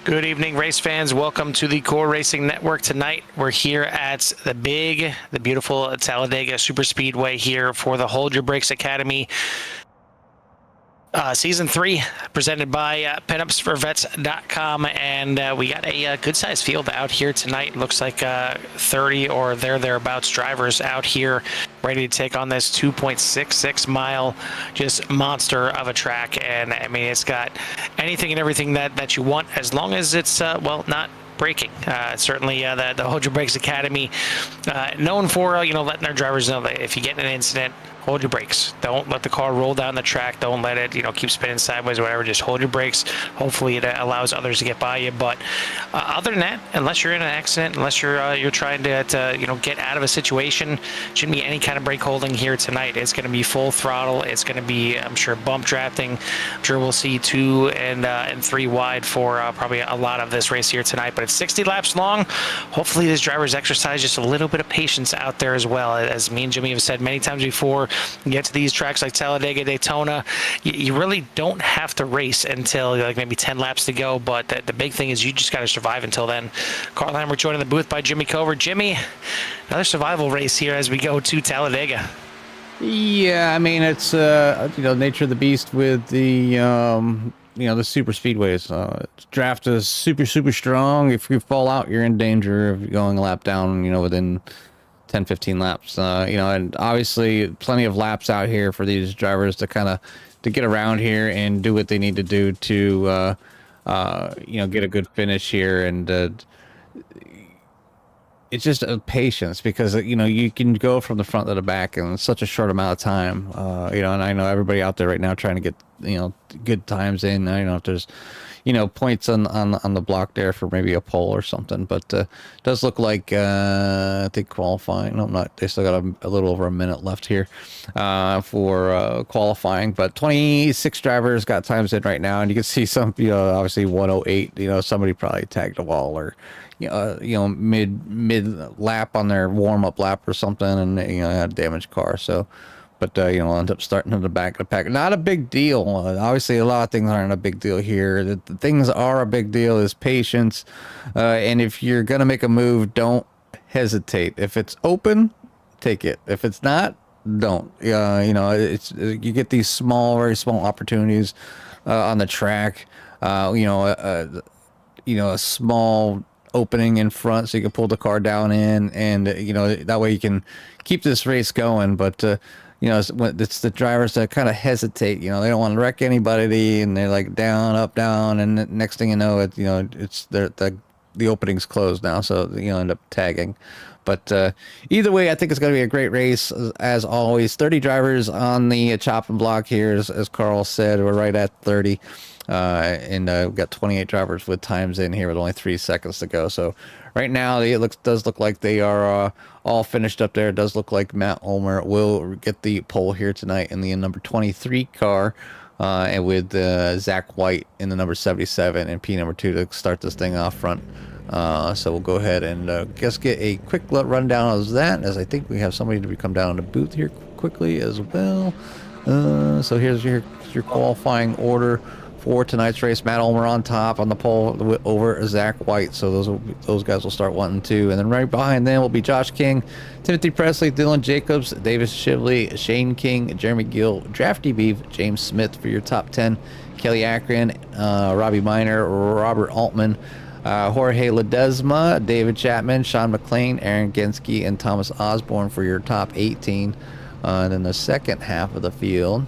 Good evening, race fans. Welcome to the Core Racing Network. Tonight, we're here at the beautiful Talladega Superspeedway here for the Hold Your Brakes Academy. Season 3, presented by pinupsforvets.com, and we got a good-sized field out here tonight. Looks like 30 or thereabouts drivers out here ready to take on this 2.66 mile just monster of a track. And I mean, it's got anything and everything that you want, as long as it's not braking. Certainly the Hold Your Brakes Academy, known for letting their drivers know that if you get in an incident, hold your brakes. Don't let the car roll down the track. Don't let it, keep spinning sideways or whatever. Just hold your brakes. Hopefully it allows others to get by you. But other than that, unless you're in an accident, unless you're trying to get out of a situation, shouldn't be any kind of brake holding here tonight. It's going to be full throttle. It's going to be, I'm sure, bump drafting. I'm sure we'll see 2 and 3 wide for probably a lot of this race here tonight. But it's 60 laps long. Hopefully these drivers exercise just a little bit of patience out there as well. As me and Jimmy have said many times before, you get to these tracks like Talladega, Daytona, you really don't have to race until like maybe 10 laps to go. But the big thing is you just got to survive until then. Carl Hammer joined in the booth by Jimmy Cover. Jimmy, another survival race here as we go to Talladega. Yeah, I mean, it's nature of the beast with the the super speedways. Draft is super strong. If you fall out, you're in danger of going a lap down, within 10-15 laps. And obviously plenty of laps out here for these drivers to get around here and do what they need to do to get a good finish here. And it's just patience, because you can go from the front to the back in such a short amount of time. And I know everybody out there right now trying to get good times in. I don't know if there's points on the block there for maybe a pole or something, but it does look like I think qualifying. No, not. They still got a little over a minute left here for qualifying, but 26 drivers got times in right now, and you can see some obviously 108. Somebody probably tagged a wall or mid lap on their warm up lap or something, and had a damaged car. So. But, end up starting in the back of the pack. Not a big deal. Obviously, a lot of things aren't a big deal here. The things are a big deal is patience. And if you're going to make a move, don't hesitate. If it's open, take it. If it's not, don't. You get these very small opportunities on the track. A small opening in front so you can pull the car down in. And, that way you can keep this race going. But, it's the drivers that kind of hesitate. They don't want to wreck anybody, and they're like down, up, down, and next thing you know, it's the opening's closed now, so end up tagging. But either way, I think it's going to be a great race as always. 30 drivers on the chopping block here, as Carl said. We're right at 30. And we've got 28 drivers with times in here with only 3 seconds to go. So right now it does look like they are all finished up there. It does look like Matt Ulmer will get the pole here tonight in the number 23 car, and with Zach White in the number 77 and P number 2 to start this thing off front. So we'll go ahead and just get a quick rundown of that, as I think we have somebody to come down in the booth here quickly as well. So here's your qualifying order for tonight's race. Matt Ulmer on top on the pole over Zach White. So those guys will start 1 and 2, and then right behind them will be Josh King, Timothy Presley, Dylan Jacobs, Davis Shively, Shane King, Jeremy Gill, Drafty Beef, James Smith for your top 10, Kelly Akron, Robbie Miner, Robert Altman, Jorge Ledesma, David Chapman, Sean McLean, Aaron Genske, and Thomas Osborne for your top 18. And then the second half of the field,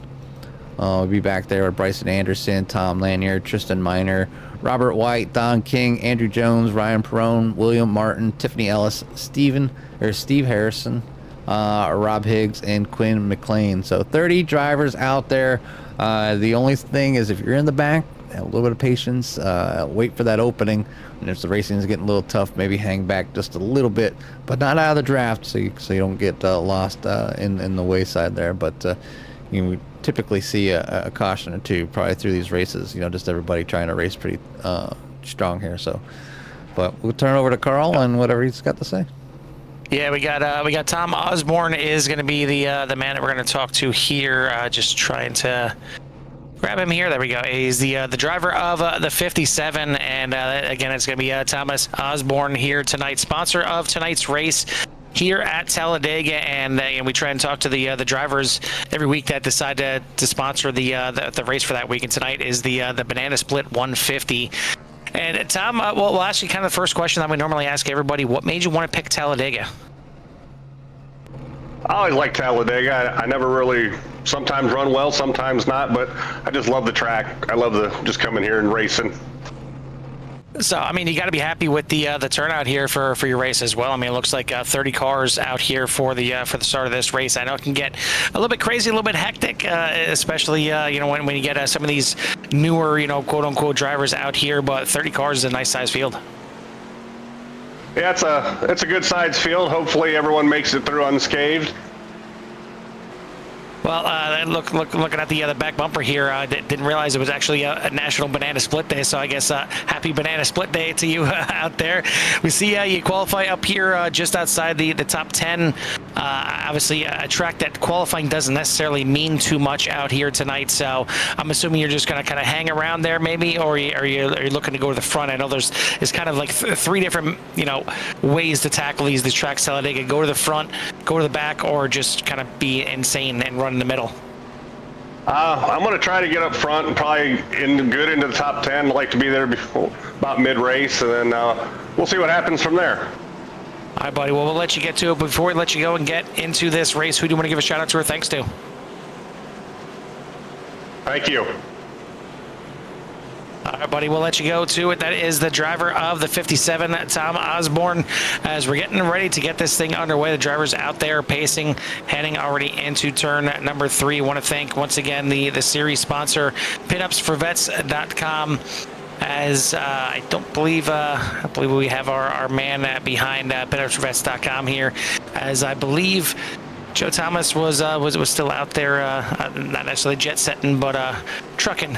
we'll be back there with Bryson Anderson, Tom Lanier, Tristan Miner, Robert White, Don King, Andrew Jones, Ryan Perone, William Martin, Tiffany Ellis, Steve Harrison, Rob Higgs, and Quinn McLean. So 30 drivers out there. The only thing is, if you're in the back, have a little bit of patience, wait for that opening, and if the racing is getting a little tough, maybe hang back just a little bit, but not out of the draft, so you don't get lost in the wayside there. But we typically see a caution or two probably through these races, just everybody trying to race pretty strong here. So, but we'll turn it over to Carl and whatever he's got to say. Yeah, we got Tom Osborne is going to be the man that we're going to talk to here. Just trying to Grab him here. There we go. He's the driver of the 57, and again, it's going to be Thomas Osborne here tonight, sponsor of tonight's race here at Talladega, and we try and talk to the drivers every week that decide to sponsor the race for that week. And tonight is the Banana Split 150. And Tom, we'll ask you kind of the first question that we normally ask everybody: what made you want to pick Talladega? I always like Talladega. I never really, sometimes run well, sometimes not, but I just love the track. I love just coming here and racing. So, I mean, you got to be happy with the turnout here for your race as well. I mean, it looks like 30 cars out here for the start of this race. I know it can get a little bit crazy, a little bit hectic, especially when you get some of these newer, quote unquote drivers out here. But 30 cars is a nice size field. Yeah, it's a good size field. Hopefully, everyone makes it through unscathed. Well, looking at the back bumper here, didn't realize it was actually a National Banana Split Day. So I guess happy Banana Split Day to you out there. We see you qualify up here just outside the top 10. Obviously, a track that qualifying doesn't necessarily mean too much out here tonight. So I'm assuming you're just going to kind of hang around there, maybe, or are you looking to go to the front? I know there's kind of like three different ways to tackle these tracks. Talladega: go to the front, go to the back, or just kind of be insane and run in the middle. I'm going to try to get up front and probably good into the top 10. I'd like to be there before about mid-race, and then we'll see what happens from there. All right, buddy. Well, we'll let you get to it. Before we let you go and get into this race, who do you want to give a shout out to or thanks to? Thank you. All right, buddy, we'll let you go to it. That is the driver of the 57, Tom Osborne. As we're getting ready to get this thing underway, the driver's out there pacing, heading already into turn number 3. I want to thank once again the series sponsor, PinUpsForVets.com. As I believe we have our man behind PinUpsForVets.com here, as I believe Joe Thomas was still out there, not necessarily jet setting, but trucking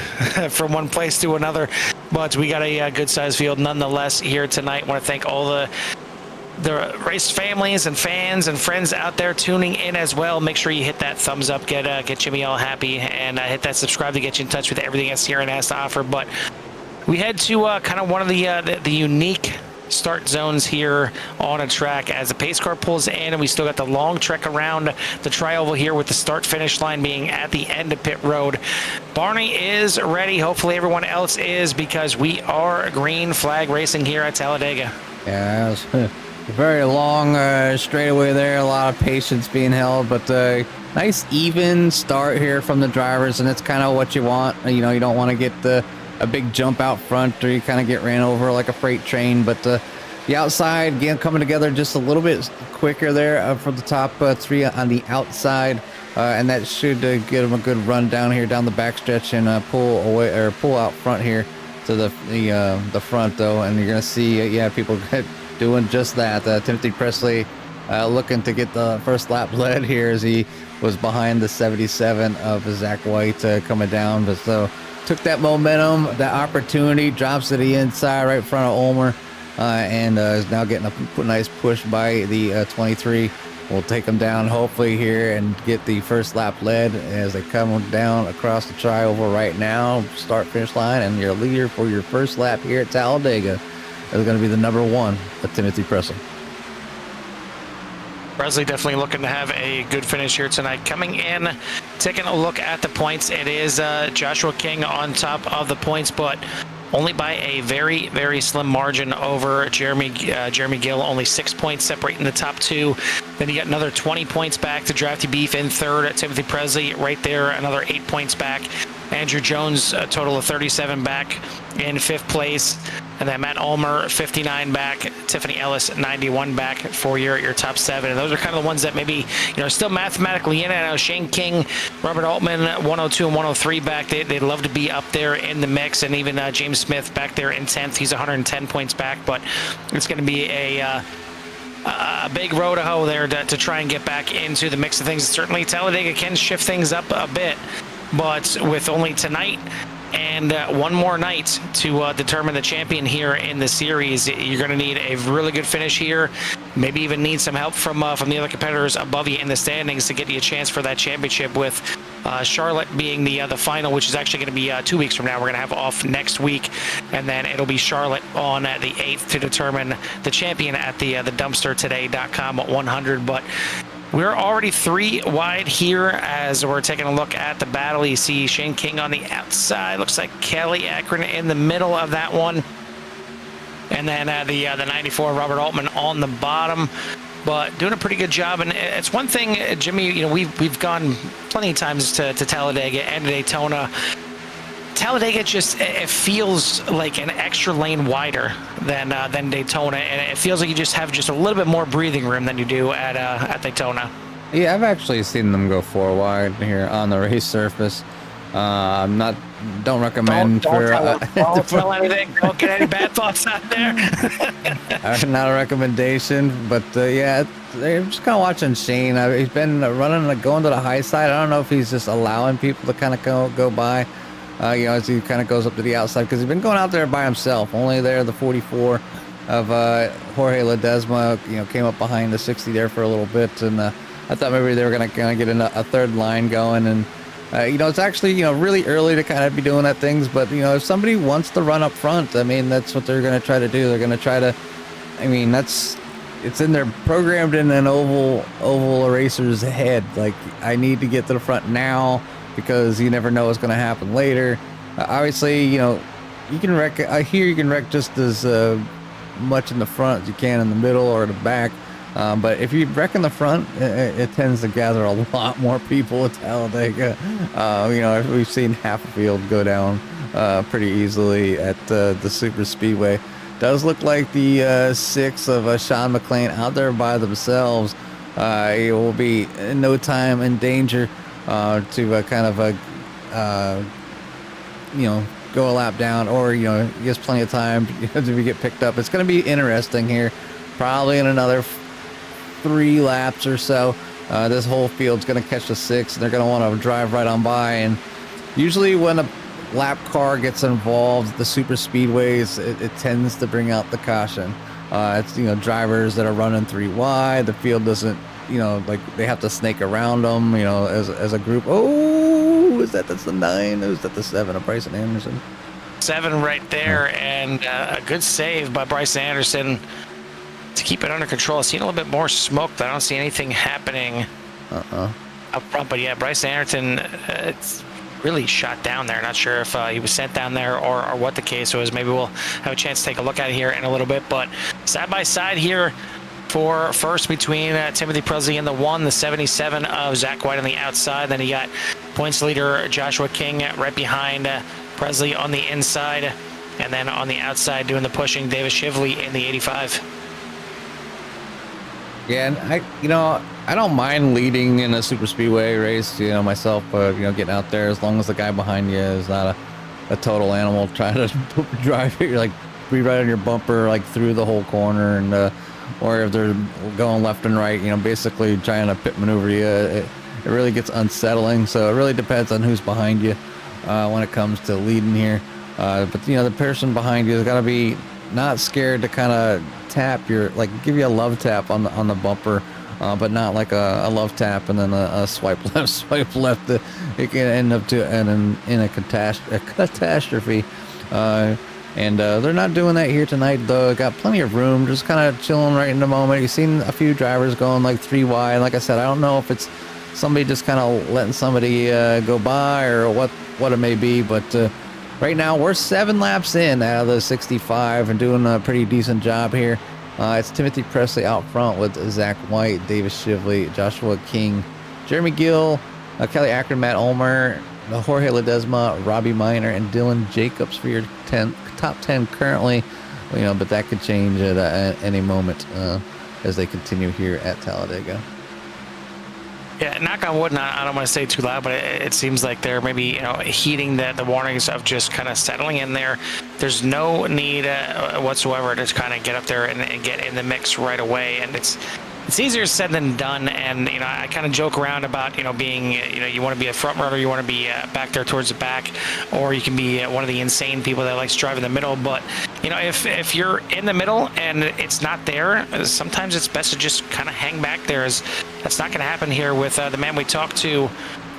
from one place to another. But we got a good sized field nonetheless here tonight. I want to thank all the race families and fans and friends out there tuning in as well. Make sure you hit that thumbs up, get Jimmy all happy, and hit that subscribe to get you in touch with everything that Sierra has to offer. But we head to kind of one of the unique start zones here on a track as the pace car pulls in, and we still got the long trek around the tri-oval here with the start finish line being at the end of pit road. Barney is ready. Hopefully everyone else is, because we are green flag racing here at Talladega. Yeah, it was a very long straightaway there. A lot of patience being held, but nice even start here from the drivers, and it's kind of what you want. You don't want to get a big jump out front, or you kind of get ran over like a freight train. But the outside, again, coming together just a little bit quicker there for the top 3 on the outside, and that should give them a good run down here down the backstretch and pull out front here to the front though. And you're gonna see people doing just that. Timothy Presley looking to get the first lap led here as he was behind the 77 of Zach White coming down, but so took that momentum, that opportunity, drops to the inside right in front of Ulmer, and is now getting a nice push by the 23. We'll take them down hopefully here and get the first lap led as they come down across the tri-oval right now, start finish line, and your leader for your first lap here at Talladega is going to be the number 1, Timothy Presley. Presley definitely looking to have a good finish here tonight. Coming in, taking a look at the points, it is Joshua King on top of the points, but only by a very, very slim margin over Jeremy Gill. Only 6 points separating the top 2. Then you got another 20 points back to Drafty Beef in third. Timothy Presley right there, another 8 points back. Andrew Jones, a total of 37 back in 5th place. And then Matt Ulmer, 59 back. Tiffany Ellis, 91 back for your top 7. And those are kind of the ones that maybe, still mathematically in it. I know Shane King, Robert Altman, 102 and 103 back. They'd love to be up there in the mix. And even James Smith back there in 10th. He's 110 points back. But it's going to be a big row to hoe there to try and get back into the mix of things. Certainly Talladega can shift things up a bit. But with only tonight and one more night to determine the champion here in the series. You're going to need a really good finish here. Maybe even need some help from the other competitors above you in the standings to get you a chance for that championship, with Charlotte being the final, which is actually going to be 2 weeks from now. We're going to have off next week, and then it'll be Charlotte on the 8th to determine the champion at the dumpstertoday.com 100. But we're already 3 wide here as we're taking a look at the battle. You see Shane King on the outside. Looks like Kelly Akron in the middle of that one. And then the 94 Robert Altman on the bottom, but doing a pretty good job. And it's one thing, Jimmy, you know, we've gone plenty of times to Talladega and Daytona. Talladega just, it feels like an extra lane wider than Daytona, and it feels like you just have just a little bit more breathing room than you do at Daytona. Yeah, I've actually seen them go 4 wide here on the race surface. Don't recommend don't for tell anything. Don't get any bad thoughts out there. not a recommendation, but yeah, I'm just kind of watching Shane. He's been running, going to the high side. I don't know if he's just allowing people to kind of go by, you know, as he kind of goes up to the outside, because he's been going out there by himself. Only there, the 44 of Jorge Ledesma, you know, came up behind the 60 there for a little bit, and I thought maybe they were going to kind of get a third line going. And you know, it's actually, you know, really early to kind of be doing that things, but, you know, if somebody wants to run up front, I mean, that's what they're going to try to do. They're going to try to, I mean, it's in there, programmed in an oval racer's head. Like, I need to get to the front now because you never know what's going to happen later. Obviously, you know, you can wreck, I hear you can wreck just as much in the front as you can in the middle or the back. But if you wreck in the front, it tends to gather a lot more people at Talladega. You know, we've seen half a field go down pretty easily at the Super Speedway. Does look like the 6 of Sean McLean out there by themselves. It will be in no time in danger to kind of, you know, go a lap down, or, you know, he has plenty of time to get picked up. It's going to be interesting here. Probably in another 3 laps or so, this whole field's going to catch the 6, and they're going to want to drive right on by. And usually when a lap car gets involved, the super speedways, it tends to bring out the caution. It's, you know, drivers that are running 3 wide. The field doesn't, you know, like, they have to snake around them, you know, as a group. Oh, that's the 9? Is that the 7 of Bryson Anderson? 7 right there, and a good save by Bryson Anderson to keep it under control. I've seen a little bit more smoke, but I don't see anything happening up front. But yeah, Bryson Anderson, it's really shot down there. Not sure if he was sent down there or what the case was. Maybe we'll have a chance to take a look at it here in a little bit. But side by side here for first between Timothy Presley in the 1, the 77 of Zach White on the outside. Then you got points leader Joshua King right behind Presley on the inside. And then on the outside doing the pushing, Davis Shively in the 85. Yeah, and I don't mind leading in a super speedway race, you know, myself, you know, getting out there as long as the guy behind you is not a total animal trying to drive it, like, be right on your bumper, like, through the whole corner, and or if they're going left and right, you know, basically trying to pit maneuver you. It really gets unsettling. So it really depends on who's behind you when it comes to leading here. But, you know, the person behind you has got to be not scared to kind of tap your, like, give you a love tap on the bumper, but not like a love tap and then a swipe left. It can end up in a catastrophe. And they're not doing that here tonight, though. Got plenty of room, just kind of chilling right in the moment. You've seen a few drivers going like 3 wide. Like I said, I don't know if it's somebody just kind of letting somebody go by or what it may be, but right now we're 7 laps in out of the 65 and doing a pretty decent job here. It's Timothy Presley out front with Zach White, Davis Shively, Joshua King, Jeremy Gill, Kelly Akron, Matt Ulmer, Jorge Ledesma, Robbie Minor, and Dylan Jacobs for your top 10 currently. You know, but that could change at any moment as they continue here at Talladega. Yeah, knock on wood, I don't want to say too loud, but it seems like they're maybe, you know, heeding the warnings of just kind of settling in there. There's no need whatsoever to kind of get up there and get in the mix right away. And it's it's easier said than done. And I kind of joke around about being you want to be a front runner, you want to be back there towards the back, or you can be one of the insane people that likes to drive in the middle. But if you're in the middle and it's not there, sometimes it's best to just kind of hang back there. As that's not going to happen here with the man we talked to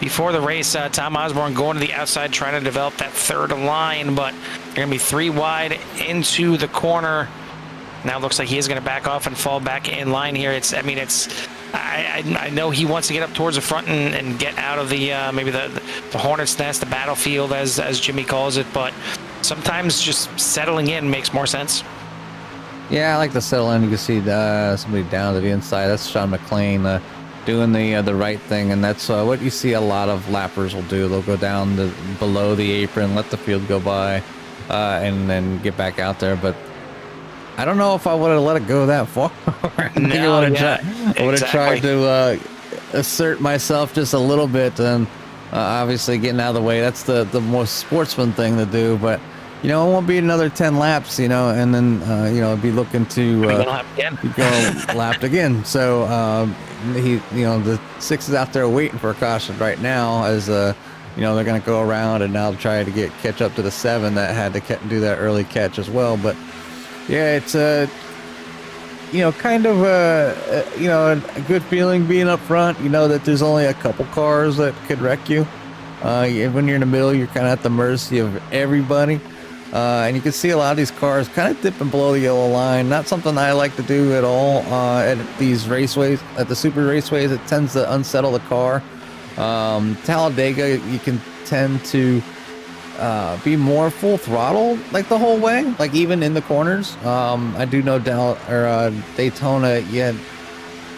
before the race, Tom Osborne, going to the outside trying to develop that third line, but they're going to be 3 wide into the corner. Now it looks like he is going to back off and fall back in line here. I know he wants to get up towards the front and get out of the maybe the hornet's nest, the battlefield as Jimmy calls it, but sometimes just settling in makes more sense. Yeah, I like to settle in. You can see somebody down to the inside. That's Sean McLean doing the right thing, and that's what you see a lot of lappers will do. They'll go down below the apron, let the field go by, and then get back out there. But I don't know if I would have let it go that far. I would have tried to assert myself just a little bit, and obviously getting out of the way. That's the most sportsman thing to do, but it won't be another 10 laps, and then be looking to go lapped again. So the 6 is out there waiting for a caution right now, as they're going to go around and now try to catch up to the 7 that had to do that early catch as well. But yeah, it's kind of a good feeling being up front. That there's only a couple cars that could wreck you. When you're in the middle, you're kind of at the mercy of everybody. And you can see a lot of these cars kind of dipping below the yellow line. Not something I like to do at all at these raceways, at the super raceways. It tends to unsettle the car. Talladega, you can tend to be more full throttle like the whole way, like even in the corners. I do know Daytona,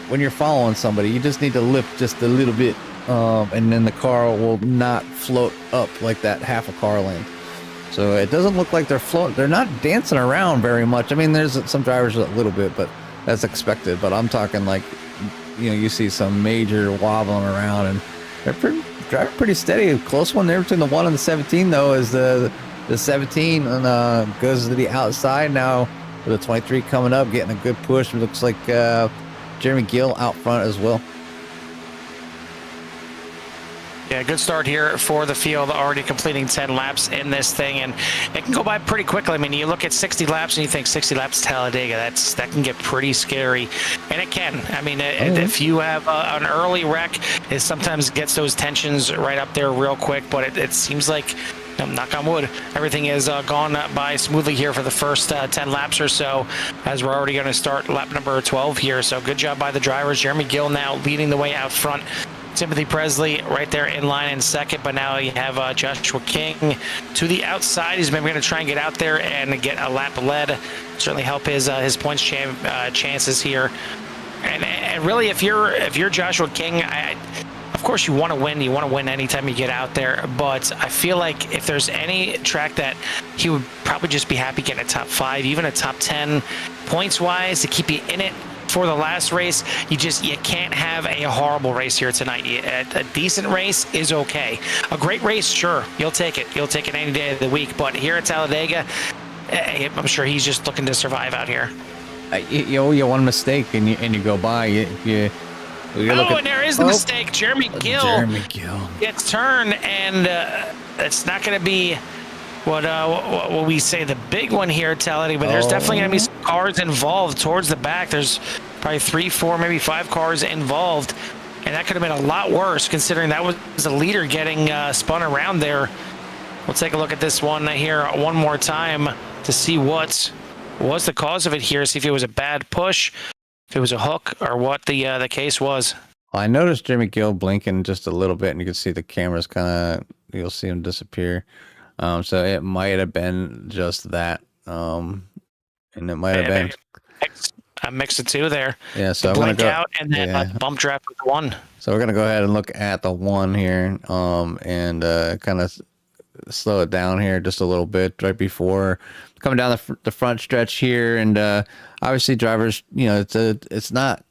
when you're following somebody, you just need to lift just a little bit, and then the car will not float up like that half a car length. So it doesn't look like they're floating. They're not dancing around very much. I mean, there's some drivers a little bit, but that's expected. But I'm talking like, you see some major wobbling around, and they're driving pretty steady. A close one there between the 1 and the 17, though, is the 17 and goes to the outside now with the 23 coming up, getting a good push. It looks like Jeremy Gill out front as well. Yeah, good start here for the field, already completing 10 laps in this thing, and it can go by pretty quickly. I mean, you look at 60 laps and you think 60 laps Talladega, that can get pretty scary, and it can. I mean, if you have an early wreck, it sometimes gets those tensions right up there real quick, but it seems like, knock on wood, everything has gone by smoothly here for the first 10 laps or so, as we're already going to start lap number 12 here. So good job by the drivers. Jeremy Gill now leading the way out front. Timothy Presley right there in line in second, but now you have Joshua King to the outside. He's maybe going to try and get out there and get a lap led. Certainly help his points chances here. And really, if you're Joshua King, of course you want to win. You want to win anytime you get out there. But I feel like if there's any track that he would probably just be happy getting a top 5, even a top 10 points wise to keep you in it for the last race. You can't have a horrible race here tonight. A decent race is okay. A great race, sure, you'll take it. You'll take it any day of the week. But here at Talladega, I'm sure he's just looking to survive out here. You one mistake and you go by. And there is the mistake. Jeremy Gill gets turned, and it's not going to be what we say the big one here at Talladega, but there's definitely going to be some cars involved towards the back. There's probably 3, 4, maybe 5 cars involved, and that could have been a lot worse considering that was the leader getting spun around there. We'll take a look at this one here one more time to see what was the cause of it here, see if it was a bad push, if it was a hook, or what the case was. Well, I noticed Jimmy Gill blinking just a little bit, and you can see the cameras you'll see him disappear. So it might have been just that. And it might have been a mix of two there. Yeah, so I'm going to go out and then bump draft with 1. So we're going to go ahead and look at the 1 here, and kind of slow it down here just a little bit right before coming down the front stretch here. And obviously drivers, it's not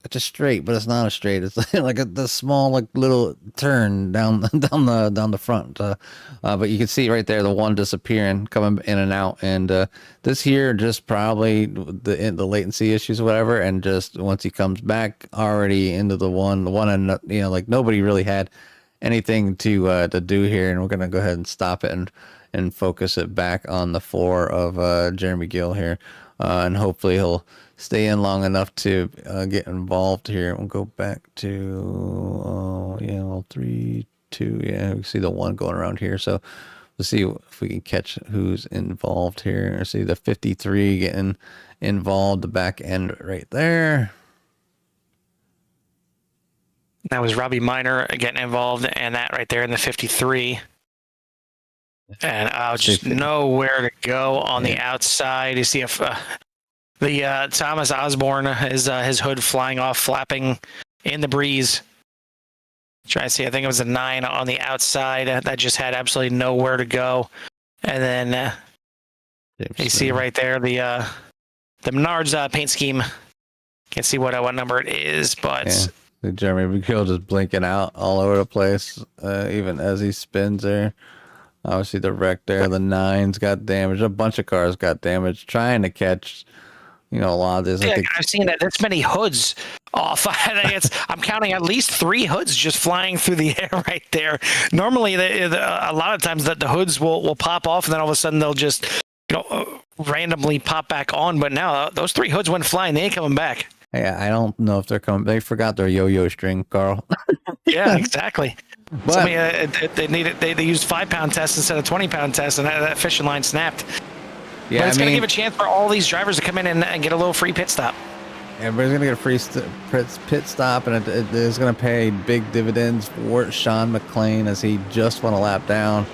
it's a straight, but it's not a straight. It's like the small, like little turn down the front. But you can see right there the one disappearing, coming in and out. And this here just probably the latency issues, or whatever. And just once he comes back, already into the one, and like nobody really had anything to do here. And we're gonna go ahead and stop it and focus it back on the 4 of Jeremy Gill here, and hopefully he'll stay in long enough to get involved here. We'll go back to 3, 2. Yeah, we can see the 1 going around here. So we'll see if we can catch who's involved here. See the 53 getting involved, the back end right there. That was Robbie Minor getting involved, and that right there in the 53. And just nowhere to go on the outside. You see if the Thomas Osborne is his hood flying off, flapping in the breeze. Try to see, I think it was a 9 on the outside that just had absolutely nowhere to go. And then you see right there the Menards paint scheme. Can't see what number it is, but Jeremy McGill just blinking out all over the place, even as he spins there. Obviously the wreck there, the 9s got damaged. A bunch of cars got damaged trying to catch, a lot of this. Yeah, I've seen that. This many hoods off. I'm counting at least 3 hoods just flying through the air right there. Normally, a lot of times that the hoods will pop off, and then all of a sudden they'll just randomly pop back on. But now those 3 hoods went flying. They ain't coming back. Yeah, I don't know if they're coming. They forgot their yo-yo string, Carl. Yeah, exactly. But, so, I mean, they used 5-pound tests instead of 20-pound tests, and that fishing line snapped. Yeah, but it's going to give a chance for all these drivers to come in and get a little free pit stop. Everybody's going to get a free pit stop, and it is going to pay big dividends for Sean McLean as he just went a lap down.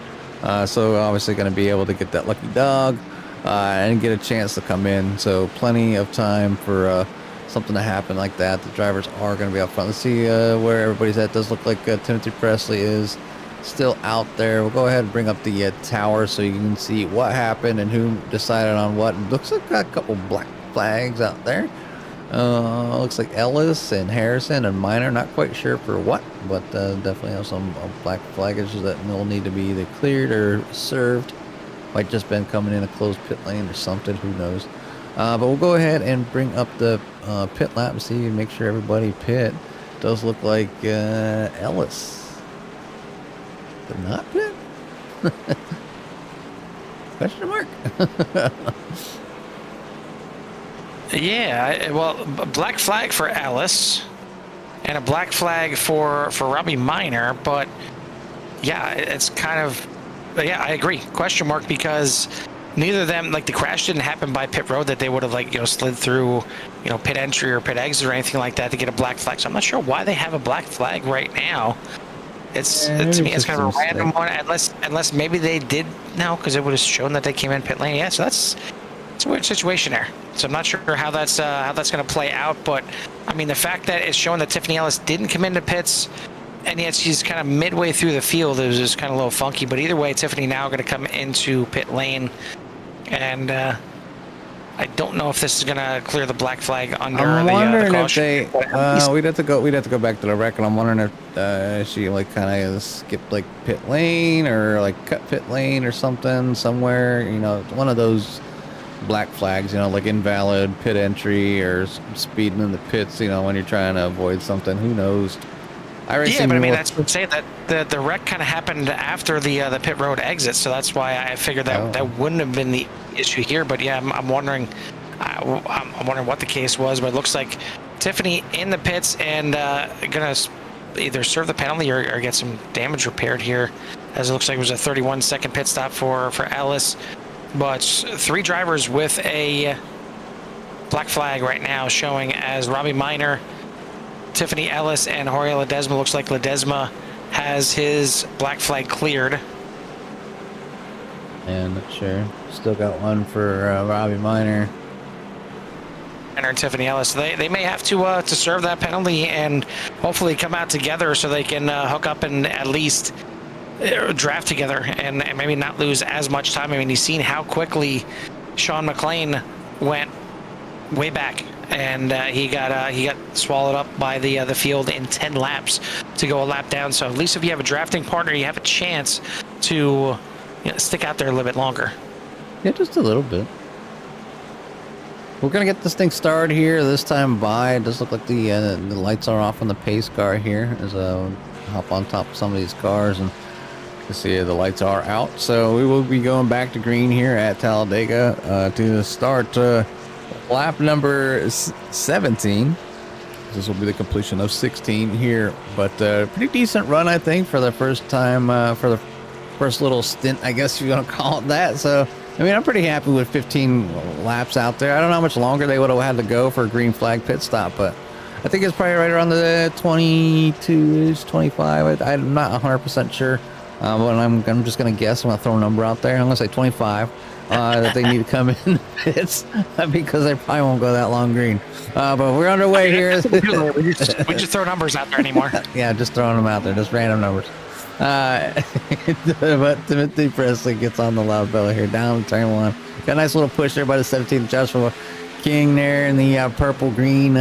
So obviously going to be able to get that lucky dog and get a chance to come in. So plenty of time for something to happen like that. The drivers are going to be up front. Let's see where everybody's at. It does look like Timothy Presley is still out there. We'll go ahead and bring up the tower so you can see what happened and who decided on what. It looks like got a couple black flags out there. Looks like Ellis and Harrison and Minor. Not quite sure for what, but definitely have some black flaggage that will need to be either cleared or served. Might just been coming in a closed pit lane or something. Who knows? But we'll go ahead and bring up the pit lap and see and make sure everybody pit. Does look like Ellis did not pit? Question mark? Yeah, well, black flag for Ellis and a black flag for Robbie Minor, but yeah, it's kind of, yeah, I agree. Question mark, because neither of them, like, the crash didn't happen by pit road that they would have, slid through, pit entry or pit exit or anything like that to get a black flag. So I'm not sure why they have a black flag right now. To me, it's kind of a random one, unless maybe they did now, because it would have shown that they came in pit lane. Yeah, so it's a weird situation there. So I'm not sure how that's going to play out. But I mean, the fact that it's showing that Tiffany Ellis didn't come into pits, and yet she's kind of midway through the field, it was just kind of a little funky. But either way, Tiffany now going to come into pit lane, and I don't know if this is going to clear the black flag under the caution. We'd have to go back to the wreck, and I'm wondering if she kind of skipped pit lane or cut pit lane or something somewhere. One of those black flags, invalid pit entry or speeding in the pits. When you're trying to avoid something, who knows? Yeah, but I mean, that's what I'm saying, that the wreck kind of happened after the pit road exit, so that's why I figured that wouldn't have been the issue here. But yeah, I'm wondering what the case was. But it looks like Tiffany in the pits and gonna either serve the penalty or get some damage repaired here, as it looks like it was a 31-second pit stop for Ellis. But 3 drivers with a black flag right now, showing as Robbie Minor, Tiffany Ellis, and Jorge Ledesma. Looks like Ledesma has his black flag cleared. And not sure. Still got one for Robbie Minor. And Tiffany Ellis. They may have to serve that penalty and hopefully come out together so they can hook up and at least draft together and maybe not lose as much time. I mean, you've seen how quickly Sean McLean went way back and he got swallowed up by the field in 10 laps to go a lap down. So at least if you have a drafting partner, you have a chance to stick out there a little bit longer. Yeah, just a little bit. We're gonna get this thing started here this time by. It does look like the lights are off on the pace car here as hop on top of some of these cars, and you see the lights are out. So we will be going back to green here at Talladega to start lap number 17. This will be the completion of 16 here, but pretty decent run, I think, for the first time, for the first little stint, I guess you're gonna call it that. So I mean, I'm pretty happy with 15 laps out there. I don't know how much longer they would have had to go for a green flag pit stop, but I think it's probably right around the 22-ish, 25. I'm not 100% sure, but I'm just going to guess. I'm going to throw a number out there. I'm going to say 25 that they need to come in pits because they probably won't go that long green. But we're underway here. we just throw numbers out there anymore. Yeah, just throwing them out there, just random numbers. But Timothy Presley gets on the loud bell here down turn one. Got a nice little push there by the 17th Joshua King there in the purple green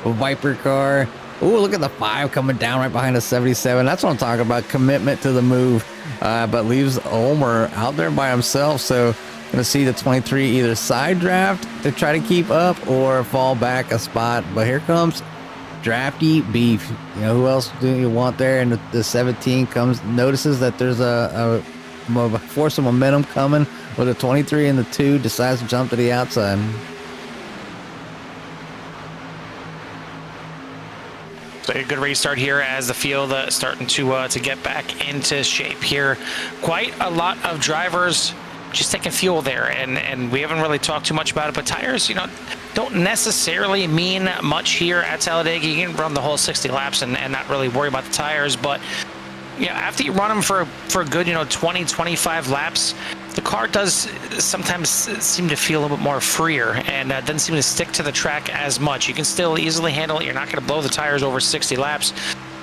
Viper car. Oh, look at the 5 coming down right behind the 77. That's what I'm talking about, commitment to the move. But leaves Ulmer out there by himself. So gonna see the 23 either side draft to try to keep up or fall back a spot. But here comes Drafty Beef. You know, who else do you want there? And the 17 comes, notices that there's a force of momentum coming with a 23 and the 2, decides to jump to the outside. So a good restart here as the field starting to get back into shape here. Quite a lot of drivers just taking fuel there, and we haven't really talked too much about it, but tires, don't necessarily mean much here at Talladega. You can run the whole 60 laps and not really worry about the tires, but after you run them for a good 20, 25 laps, the car does sometimes seem to feel a little bit more freer and doesn't seem to stick to the track as much. You can still easily handle it. You're not going to blow the tires over 60 laps.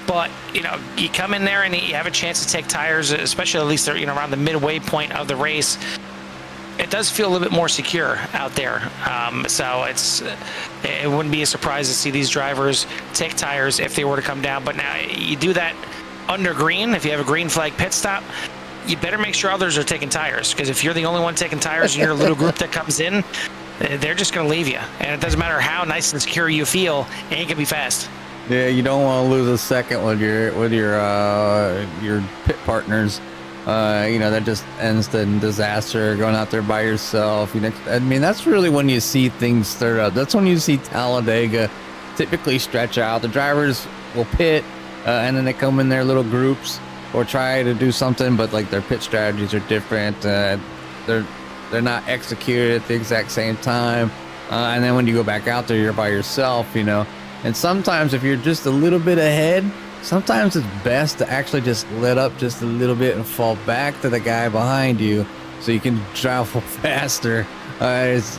But, you come in there and you have a chance to take tires, especially at least around the midway point of the race. It does feel a little bit more secure out there. So it wouldn't be a surprise to see these drivers take tires if they were to come down. But now you do that under green. If you have a green flag pit stop, you better make sure others are taking tires, because if you're the only one taking tires and you're a little group that comes in, they're just going to leave you. And it doesn't matter how nice and secure you feel, it ain't going to be fast. Yeah, you don't want to lose a second with your pit partners. That just ends in disaster. Going out there by yourself. I mean, that's really when you see things stir up. That's when you see Talladega typically stretch out. The drivers will pit, and then they come in their little groups or try to do something, but like their pit strategies are different. They're not executed at the exact same time. And then when you go back out there, you're by yourself. And sometimes if you're just a little bit ahead, sometimes it's best to actually just let up just a little bit and fall back to the guy behind you so you can travel faster. It's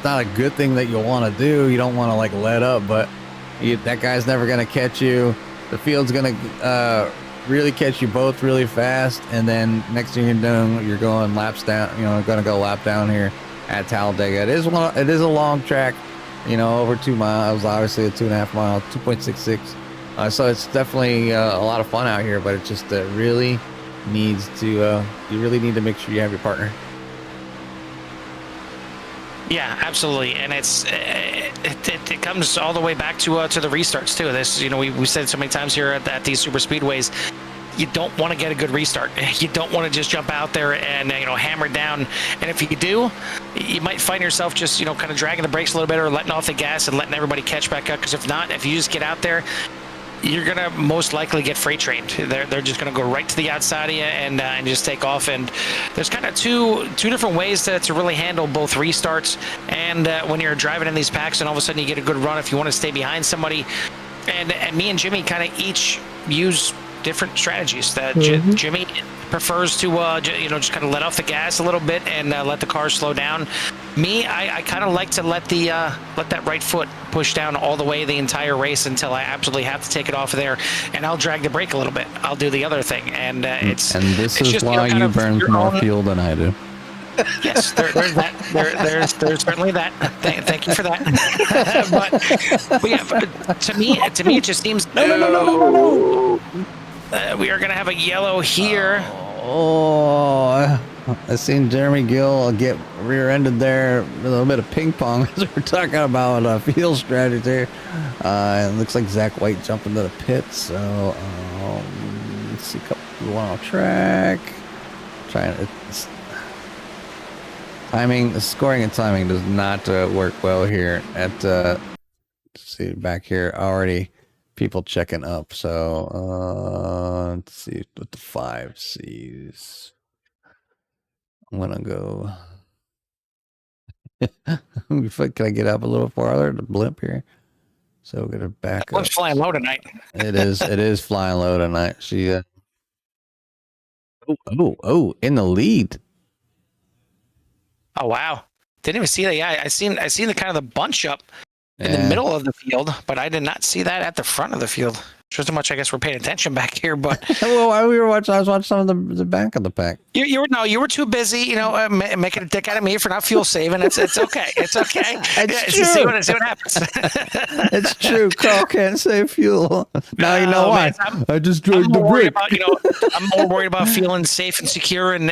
not a good thing that you'll want to do. You don't want to let up, but that guy's never going to catch you. The field's going to really catch you both really fast. And then next thing you're doing, you're going laps down, going to go lap down here at Talladega. It is a long track. Over 2 miles, obviously a 2.5 mile, 2.66. So it's definitely a lot of fun out here, but it just really needs to, you really need to make sure you have your partner. Yeah, absolutely. And it comes all the way back to the restarts too. This, we said so many times here at these super speedways, you don't want to get a good restart. You don't want to just jump out there and hammer down. And if you do, you might find yourself just kind of dragging the brakes a little bit or letting off the gas and letting everybody catch back up. Because if you just get out there, you're gonna most likely get freight trained. They're just gonna go right to the outside of you and just take off. And there's kind of two different ways to really handle both restarts and when you're driving in these packs and all of a sudden you get a good run if you want to stay behind somebody. And me and Jimmy kind of each use different strategies. Jimmy prefers to just kind of let off the gas a little bit and let the car slow down. Me, I kind of like to let that right foot push down all the way the entire race until I absolutely have to take it off of there, and I'll drag the brake a little bit. I'll do the other thing, and this is just, why you burn more fuel than I do. Yes, there's that. There's certainly that. Thank you for that. but yeah, to me, it just seems No. we are going to have a yellow here. Oh, I seen Jeremy Gill get rear-ended there. A little bit of ping pong as we're talking about field strategy. It looks like Zach White jumped into the pits. So let's see, a couple one on track. Timing, scoring and timing does not work well here. Let's see back here already. People checking up. So let's see what the 5 sees. I'm gonna go. Can I get up a little farther to blimp here? So we're gonna back up. It's flying low tonight. It is flying low tonight. She in the lead. Oh wow! Didn't even see that. Yeah, I seen the kind of the bunch up in the middle of the field, but I did not see that at the front of the field. Just how much I guess we're paying attention back here, but well, I was watching some of the back of the pack. You were too busy, making a dick out of me for not fuel saving. It's okay. It's okay. It's true. See what happens. It's true. Carl can't save fuel. Now you know why. I just drove the brake. I'm more worried about feeling safe and secure and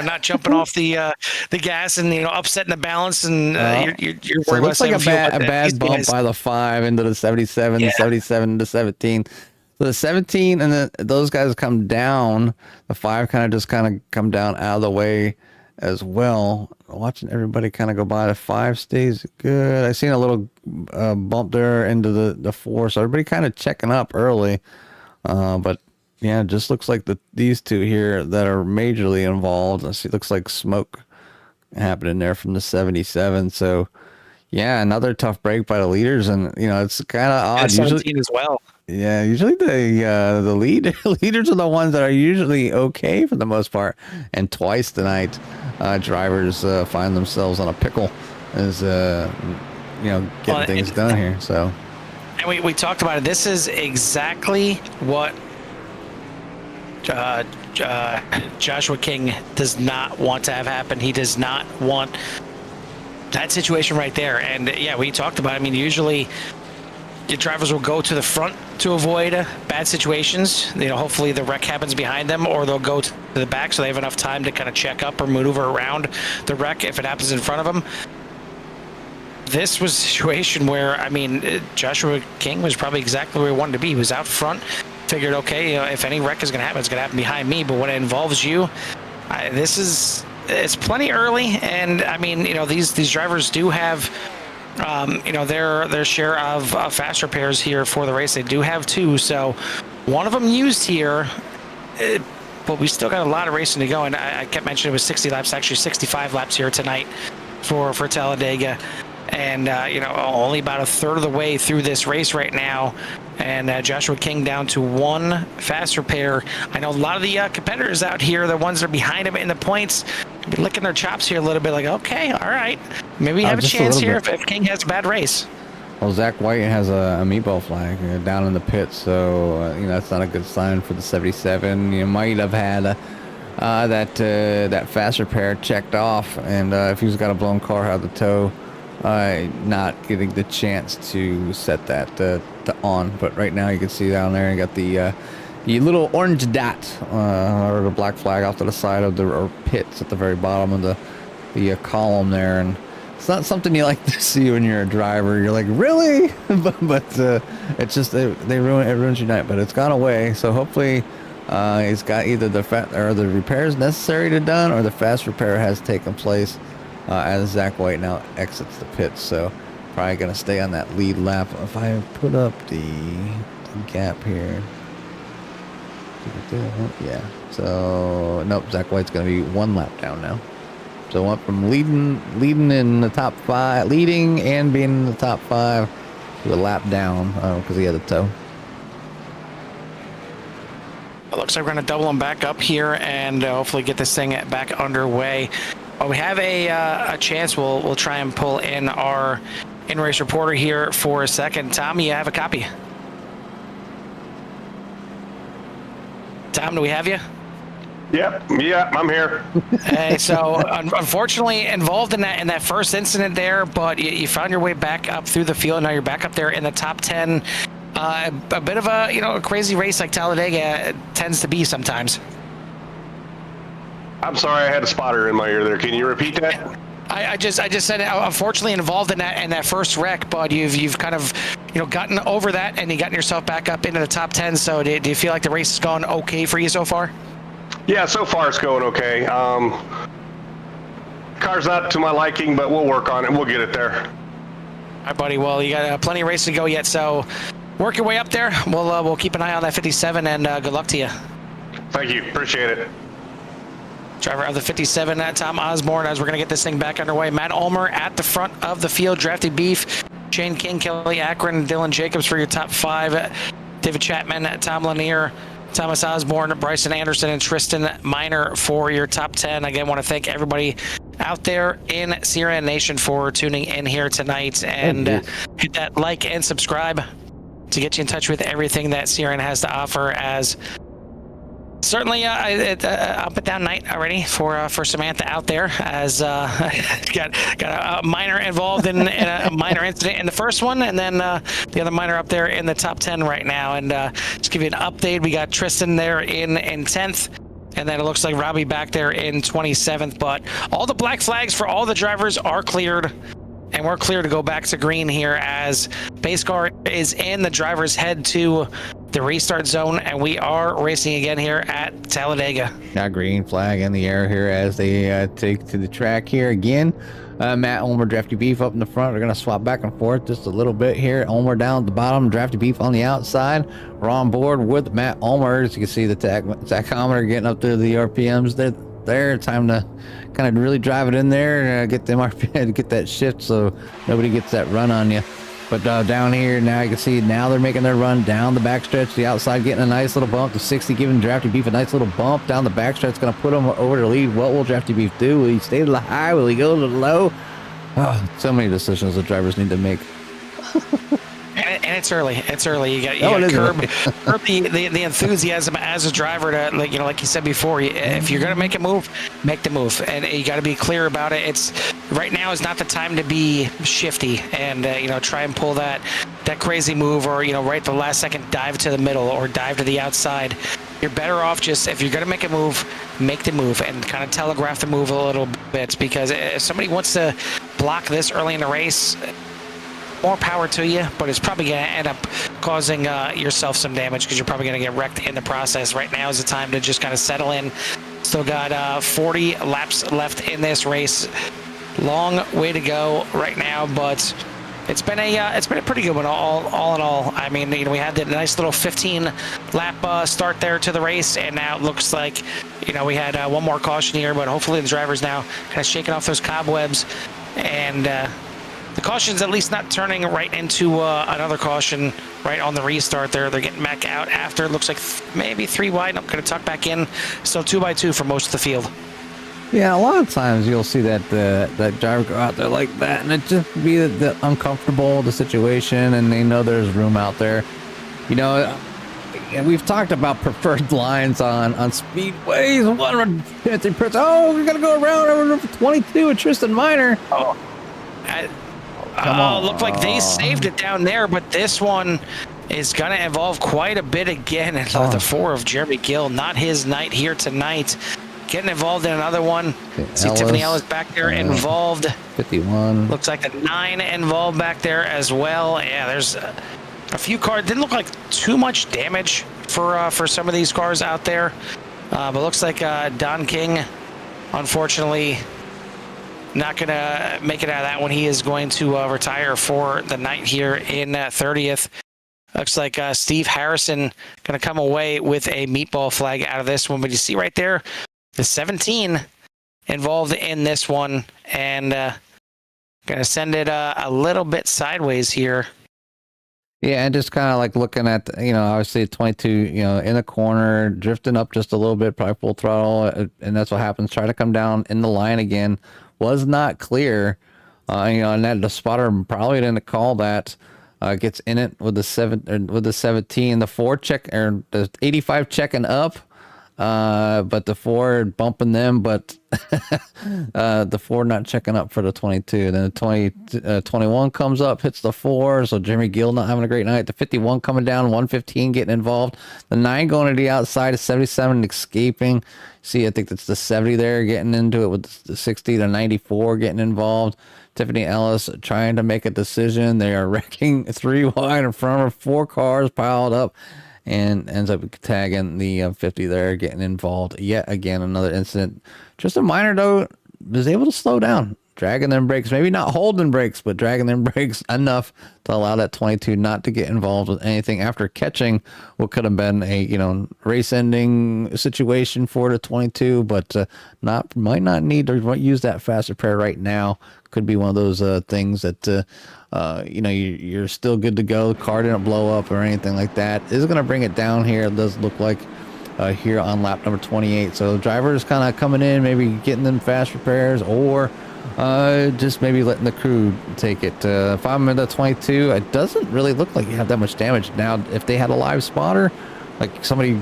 not jumping off the gas and upsetting the balance and you're worried about saving fuel. It looks like a bad bump guys. by the 5 into the 77, 77 to 17. So the 17 and those guys come down. The 5 kind of come down out of the way as well. Watching everybody kind of go by. The 5 stays good. I seen a little bump there into the 4. So everybody kind of checking up early. But yeah, it just looks like these two here that are majorly involved. I see, it looks like smoke happening there from the 77. So yeah, another tough break by the leaders, and it's kind of odd. And 17 as well. Yeah, usually the leaders are the ones that are usually okay for the most part, and twice tonight, drivers find themselves on a pickle as getting things done here. So, and we talked about it. This is exactly what Joshua King does not want to have happen. He does not want that situation right there. And yeah, we talked about it. I mean, usually your drivers will go to the front to avoid bad situations. Hopefully the wreck happens behind them, or they'll go to the back so they have enough time to kind of check up or maneuver around the wreck if it happens in front of them. This was a situation where, Joshua King was probably exactly where he wanted to be. He was out front, figured, okay, if any wreck is going to happen, it's going to happen behind me. But when it involves you, it's plenty early. And these drivers do have their share of fast repairs here for the race. They do have 2, so one of them used here, but we still got a lot of racing to go. And I kept mentioning it was 60 laps, actually 65 laps here tonight for Talladega, and only about a third of the way through this race right now. And Joshua King down to 1 fast repair. I know a lot of the competitors out here, the ones that are behind him in the points, be licking their chops here a little bit, like, okay, all right, maybe we have a chance here if King has a bad race. Well, Zach White has a meatball flag down in the pit, so that's not a good sign for the 77. You might have had that fast repair checked off, and if he's got a blown car out of the tow, not getting the chance to set that to on. But right now you can see down there, you got the little orange dot or the black flag off to the side of the pits at the very bottom of the column there, and it's not something you like to see when you're a driver. You're like, really? but it's just it ruins your night. But it's gone away, so hopefully he's got either the repairs necessary to done, or the fast repair has taken place as Zach White now exits the pits. So probably gonna stay on that lead lap. If I put up the gap here. Yeah, so nope, Zach White's gonna be 1 lap down now. So went from leading in the top 5, leading and being in the top 5 to a lap down because he had a tow. It looks like we're going to double him back up here and hopefully get this thing back underway. Well, we have a chance. We'll try and pull in our in-race reporter here for a second. Tom, you have a copy? Tom, do we have you? Yep. Yeah, I'm here. Hey, so unfortunately involved in that first incident there, but you found your way back up through the field. Now you're back up there in the top 10. A bit of a a crazy race like Talladega tends to be sometimes. I'm sorry, I had a spotter in my ear there. Can you repeat that? I just said unfortunately involved in that first wreck, but you've kind of gotten over that and you gotten yourself back up into the top 10. So do you feel like the race has gone okay for you so far? Yeah, so far it's going okay. Car's not to my liking, but we'll work on it. We'll get it there. All right, buddy. Well, you got plenty of race to go yet, so work your way up there. We'll keep an eye on that 57, and good luck to you. Thank you. Appreciate it. Driver of the 57, Tom Osborne, as we're going to get this thing back underway. Matt Ulmer at the front of the field. Drafty Beef, Shane King, Kelly Akron, Dylan Jacobs for your top 5. David Chapman, Tom Lanier, Thomas Osborne, Bryson Anderson, and Tristan Miner for your top 10. Again, want to thank everybody out there in CRN Nation for tuning in here tonight. And hit that like and subscribe to get you in touch with everything that CRN has to offer, as certainly up and down night already for Samantha out there, as got a minor involved in a minor incident in the first one, and then the other minor up there in the top 10 right now. And just give you an update, we got Tristan there in 10th, and then it looks like Robbie back there in 27th. But all the black flags for all the drivers are cleared, and we're clear to go back to green here, as base car is in, the drivers head to the restart zone, and we are racing again here at Talladega. Now green flag in the air here as they take to the track here again. Matt Ulmer, Drafty Beef up in the front. They're going to swap back and forth just a little bit here. Ulmer down at the bottom, Drafty Beef on the outside. We're on board with Matt Ulmer. As you can see, the tachometer getting up to the RPMs. There, time to kind of really drive it in there, get them RPM, get that shift so nobody gets that run on you. But down here now, you can see now they're making their run down the backstretch, the outside getting a nice little bump to 60, giving Drafty Beef a nice little bump down the backstretch. Going to put him over the lead. What will Drafty Beef do? Will he stay to the high? Will he go to the low? Oh, so many decisions the drivers need to make. And it's early. It's early. You got curb the enthusiasm as a driver to, like you said before. If you're gonna make a move, make the move, and you got to be clear about it. It's right now is not the time to be shifty and try and pull that crazy move, or right the last second dive to the middle or dive to the outside. You're better off just, if you're gonna make a move, make the move and kind of telegraph the move a little bit, because if somebody wants to block this early in the race, more power to you, but it's probably going to end up causing yourself some damage, because you're probably going to get wrecked in the process. Right now is the time to just kind of settle in. Still got 40 laps left in this race. Long way to go right now, but it's been a pretty good one all in all. I mean, we had that nice little 15 lap start there to the race, and now it looks like we had one more caution here, but hopefully the drivers now kind of shaking off those cobwebs, and the caution's at least not turning right into another caution right on the restart there. They're getting back out after it looks like maybe 3 wide. I'm going to tuck back in. Still 2x2 for most of the field. Yeah, a lot of times you'll see that that driver go out there like that, and it just be the uncomfortable, the situation, and they know there's room out there. And we've talked about preferred lines on speedways. Oh, we're going to go around over 22 with Tristan Miner. Looked like they saved it down there, but this one is going to involve quite a bit again. And the 4 of Jeremy Gill, not his night here tonight. Getting involved in another one. See Tiffany Ellis back there involved. 51. Looks like the 9 involved back there as well. Yeah, there's a few cars. Didn't look like too much damage for some of these cars out there. But looks like Don King, unfortunately, not going to make it out of that one. He is going to retire for the night here in 30th. Looks like Steve Harrison going to come away with a meatball flag out of this one. But you see right there, the 17 involved in this one, and going to send it a little bit sideways here. Yeah, and just kind of like looking at, obviously 22, in the corner, drifting up just a little bit, probably full throttle, and that's what happens. Try to come down in the line again. Was not clear, and that the spotter probably didn't call that. Gets in it with the 17, the 4 check, or the 85 checking up. but the Ford bumping them, but the Ford not checking up for the 22. Then the 21 comes up, hits the 4, so Jimmy Gill not having a great night. The 51 coming down, 115 getting involved. The 9 going to the outside, of 77 escaping. See, I think that's the 70 there getting into it with the 60 to 94 getting involved. Tiffany Ellis trying to make a decision. They are wrecking 3 wide in front of her, 4 cars piled up, and ends up tagging the 50 there, getting involved. Yet again, another incident. Just a minor, though, was able to slow down, dragging them brakes, maybe not holding brakes, but dragging them brakes enough to allow that 22 not to get involved with anything after catching what could have been a race-ending situation for the 22, but might not need to use that fast repair right now. Could be one of those things that you're still good to go. The car didn't blow up or anything like that. Is going to bring it down here. It does look like here on lap number 28. So the driver is kind of coming in, maybe getting them fast repairs, or just maybe letting the crew take it. If I'm in the 22, it doesn't really look like you have that much damage. Now, if they had a live spotter, like somebody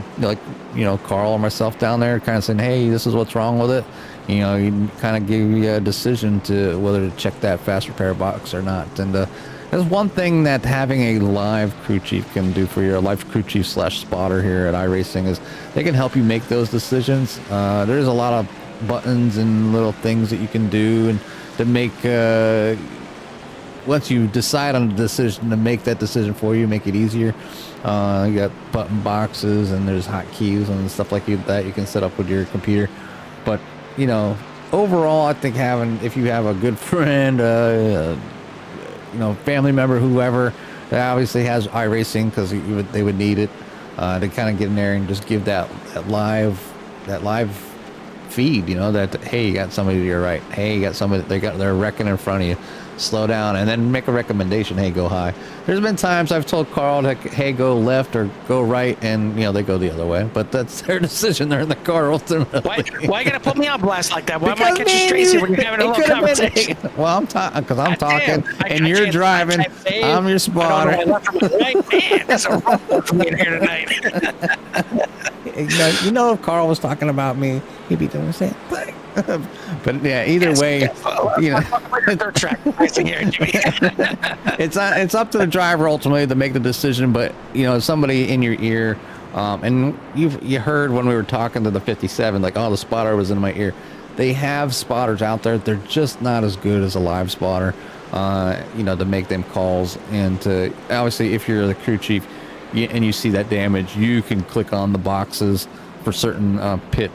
Carl or myself down there kind of saying, hey, this is what's wrong with it, you kind of give you a decision to whether to check that fast repair box or not. And there's one thing that having a live crew chief can do for you, a live crew chief / spotter here at iRacing, is they can help you make those decisions. There's a lot of buttons and little things that you can do and to make once you decide on the decision, to make that decision for you, make it easier. You got button boxes and there's hotkeys and stuff like that you can set up with your computer. But overall, I think if you have a good friend, family member, whoever that obviously has iRacing, because they would need it to kind of get in there and just give that live feed, that, hey, you got somebody to your right, hey, you got somebody, they're wrecking in front of you, slow down, and then make a recommendation, hey, go high. There's been times I've told Carl to, hey, go left or go right, and they go the other way, but that's their decision. They're in the car ultimately. Why you gonna put me on blast like that? Why am I catching Tracy when you're having a little conversation? Well, I'm talking and you're driving. I'm your spotter. Man, that's a rough for me here tonight. If Carl was talking about me, he'd be doing the same thing. But yeah, either way, third track racing here, Jimmy. it's up to the driver ultimately to make the decision. But somebody in your ear, and you heard when we were talking to the 57, like, oh, the spotter was in my ear. They have spotters out there. They're just not as good as a live spotter, to make them calls. And to, obviously, if you're the crew chief and you see that damage, you can click on the boxes for certain pit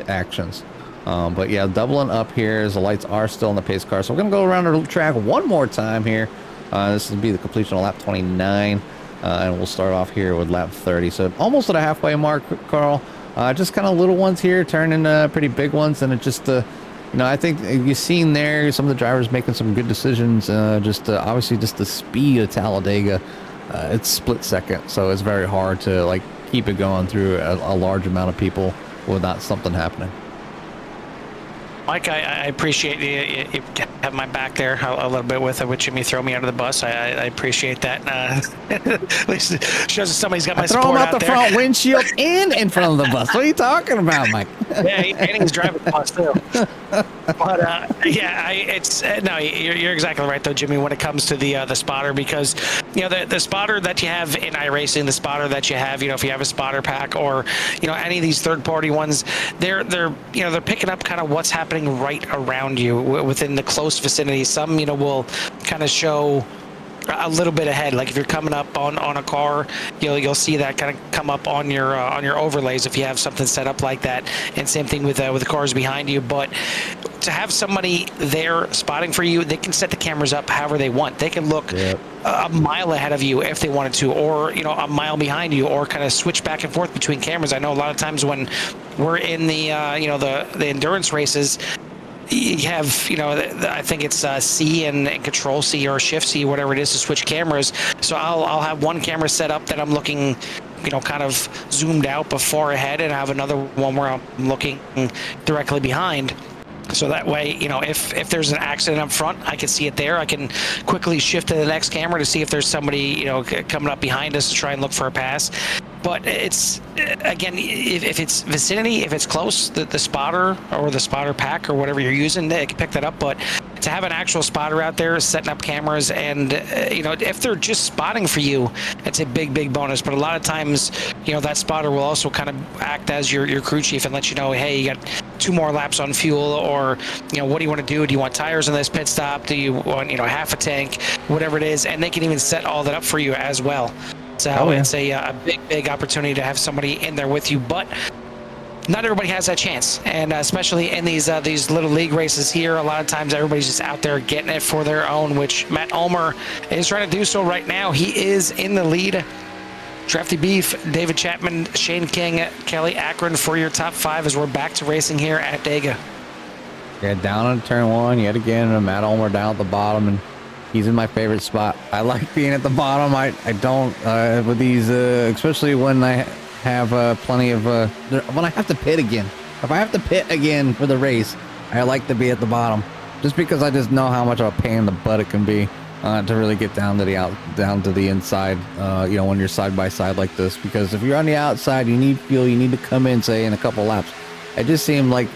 actions. But yeah, doubling up here as the lights are still in the pace car. So we're going to go around the track one more time here. This will be the completion of lap 29. And we'll start off here with lap 30. So almost at a halfway mark, Carl. Just kind of little ones here turning pretty big ones. And it just, I think you've seen there some of the drivers making some good decisions. Obviously just the speed of Talladega. It's split second. So it's very hard to keep it going through a large amount of people without something happening. Mike, I appreciate you have my back there a little bit with it, with Jimmy throw me under the bus. I appreciate that. At least it shows that somebody's got my support throw him out there. The front windshield and in front of the bus. What are you talking about, Mike? Yeah, and he's driving the bus too. But you're exactly right though, Jimmy. When it comes to the spotter, because the spotter that you have in iRacing, the spotter that you have, if you have a spotter pack or any of these third-party ones, they're picking up kind of what's happening right around you within the close vicinity. Some will kind of show a little bit ahead, like if you're coming up on a car, you'll see that kind of come up on your overlays if you have something set up like that. And same thing with the cars behind you. But to have somebody there spotting for you, they can set the cameras up however they want. They can look a mile ahead of you if they wanted to, or a mile behind you, or kind of switch back and forth between cameras. I know a lot of times when we're in the the endurance races, you have, I think it's C and Control C or Shift C, whatever it is, to switch cameras. So I'll have one camera set up that I'm looking, kind of zoomed out but far ahead, and I have another one where I'm looking directly behind. So that way, if there's an accident up front, I can see it there. I can quickly shift to the next camera to see if there's somebody, coming up behind us to try and look for a pass. But it's, again, if it's vicinity, if it's close, the spotter or the spotter pack or whatever you're using, they can pick that up. But to have an actual spotter out there setting up cameras and, if they're just spotting for you, it's a big bonus. But a lot of times, that spotter will also kind of act as your crew chief and let you know, hey, you got 2 more laps on fuel, or, what do you want to do? Do you want tires on this pit stop? Do you want, half a tank, whatever it is? And they can even set all that up for you as well. So it's a big opportunity to have somebody in there with you, but not everybody has that chance. And especially in these little league races here, a lot of times everybody's just out there getting it for their own, which Matt Ulmer is trying to do so right now. He is in the lead. Drafty Beef, David Chapman, Shane King, Kelly Akron for your top 5 as we're back to racing here at Dega. Yeah, down on turn 1 yet again, and Matt Ulmer down at the bottom, and he's in my favorite spot. I like being at the bottom. I don't with these, especially when I have plenty of when I have to pit again. If I have to pit again for the race, I like to be at the bottom, just because I just know how much of a pain in the butt it can be to really get down to the inside. When you're side by side like this, because if you're on the outside, you need fuel. You need to come in, say, in a couple laps. It just seems like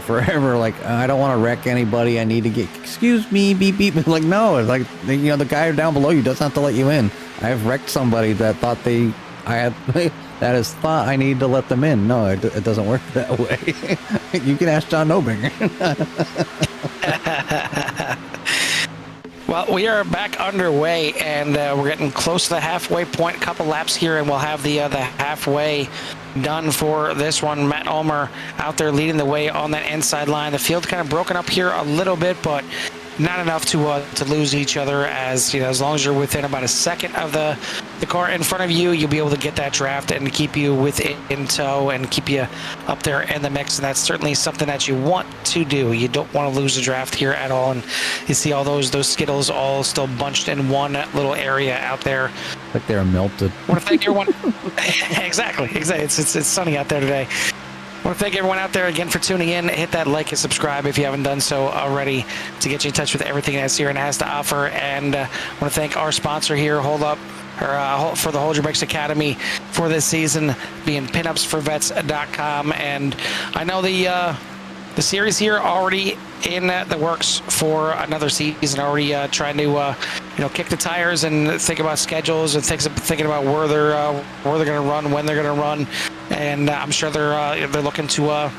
forever. Like, I don't want to wreck anybody. I need to get, excuse me, beep beep. Like, no, it's like, the guy down below you doesn't have to let you in. I've wrecked somebody that thought thought I need to let them in. No, it doesn't work that way. You can ask John Nobinger. Well, we are back underway, and we're getting close to the halfway point. A couple laps here, and we'll have the halfway done for this one. Matt Ulmer out there leading the way on that inside line. The field kind of broken up here a little bit, but not enough to lose each other, as as long as you're within about a second of the car in front of you, you'll be able to get that draft and keep you in tow and keep you up there in the mix. And that's certainly something that you want to do. You don't want to lose a draft here at all. And you see all those Skittles all still bunched in one little area out there, like they're melted. I want to thank everyone. Exactly. It's sunny out there today. I want to thank everyone out there again for tuning in. Hit that like and subscribe if you haven't done so already, to get you in touch with everything that's here and has to offer. And I want to thank our sponsor here, for the Hold Your Brakes Academy for this season, being pinupsforvets.com. And I know the series here already in the works for another season, already trying to kick the tires and think about schedules and thinking about where they're going to run, when they're going to run. And I'm sure they're looking to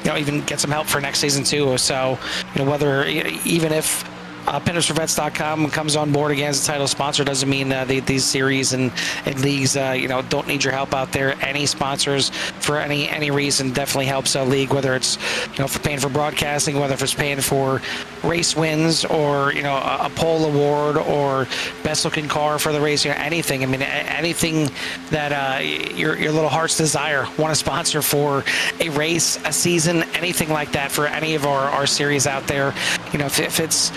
even get some help for next season too. So whether even if pinupsforvets.com comes on board again as a title sponsor, doesn't mean these series and leagues don't need your help out there. Any sponsors for any reason definitely helps a league, whether it's for paying for broadcasting, whether it's paying for race wins, or a pole award, or best looking car for the race, anything. I mean, anything that your little heart's desire, want to sponsor for a race, a season, anything like that for any of our series out there. If it's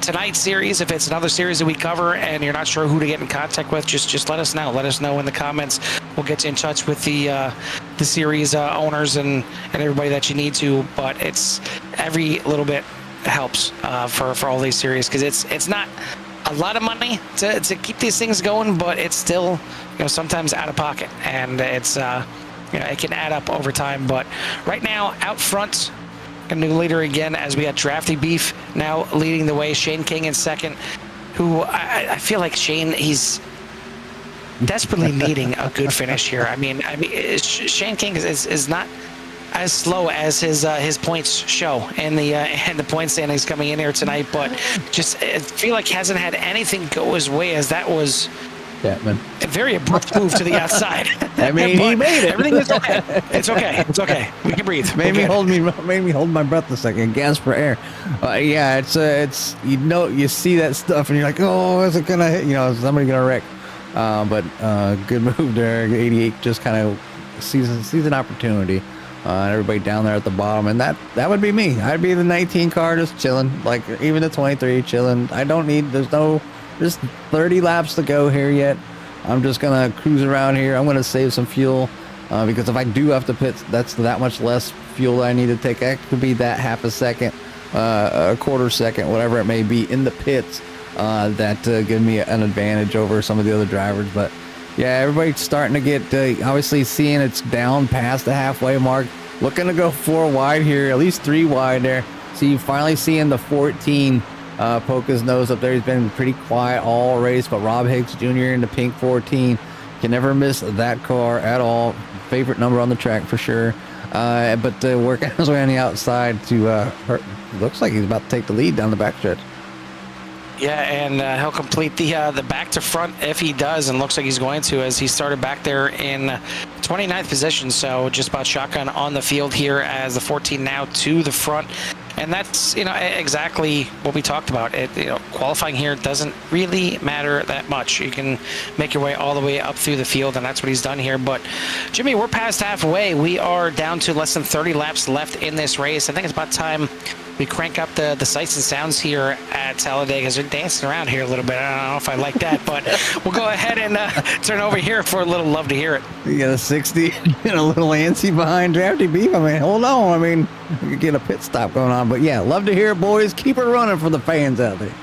tonight's series, if it's another series that we cover and you're not sure who to get in contact with, just let us know. Let us know in the comments. We'll get you in touch with the series owners and everybody that you need to. But it's every little bit helps for all these series, because it's not a lot of money to keep these things going, but it's still sometimes out of pocket, and it's it can add up over time. But right now, out front, a new leader again, as we got Drafty Beef now leading the way. Shane King in second, who I feel like he's desperately needing a good finish here. I mean, Shane King is not as slow as his points show in the point standings coming in here tonight, but just I feel like hasn't had anything go his way, as that was Chapman. A very abrupt move to the outside. I mean, he made it. Everything is okay. It's okay. We can breathe. Made me hold my breath a second. Gasp for air. Yeah, it's you see that stuff and you're like, oh, is it gonna hit? Is somebody gonna wreck? But good move there. 88 just kind of sees an opportunity. And everybody down there at the bottom, and that would be me. I'd be the 19 car just chilling, like even the 23 chilling. There's 30 laps to go here yet. I'm just gonna cruise around here. I'm gonna save some fuel because if I do have to pit, that's that much less fuel I need to take. That could be that half a second, a quarter second, whatever it may be in the pits that give me an advantage over some of the other drivers. But Yeah, everybody's starting to get, obviously seeing it's down past the halfway mark. Looking to go 4 wide here, at least 3 wide there. So you finally seeing the 14 poke his nose up there. He's been pretty quiet all race, but Rob Hicks Jr. in the pink 14 can never miss that car at all. Favorite number on the track for sure. But working his way on the outside to looks like he's about to take the lead down the backstretch. Yeah, and he'll complete the back to front if he does, and looks like he's going to, as he started back there in 29th position. So just about shotgun on the field here as the 14 now to the front. And that's, exactly what we talked about. Qualifying here doesn't really matter that much. You can make your way all the way up through the field, and that's what he's done here. But, Jimmy, we're past halfway. We are down to less than 30 laps left in this race. I think it's about time we crank up the sights and sounds here at Talladega, because they're dancing around here a little bit. I don't know if I like that, but we'll go ahead and turn over here for a little love to hear it. You got a 60 and a little antsy behind Drafty Beef. I mean, hold on. I mean, we could get a pit stop going on. But, yeah, love to hear it, boys. Keep it running for the fans out there.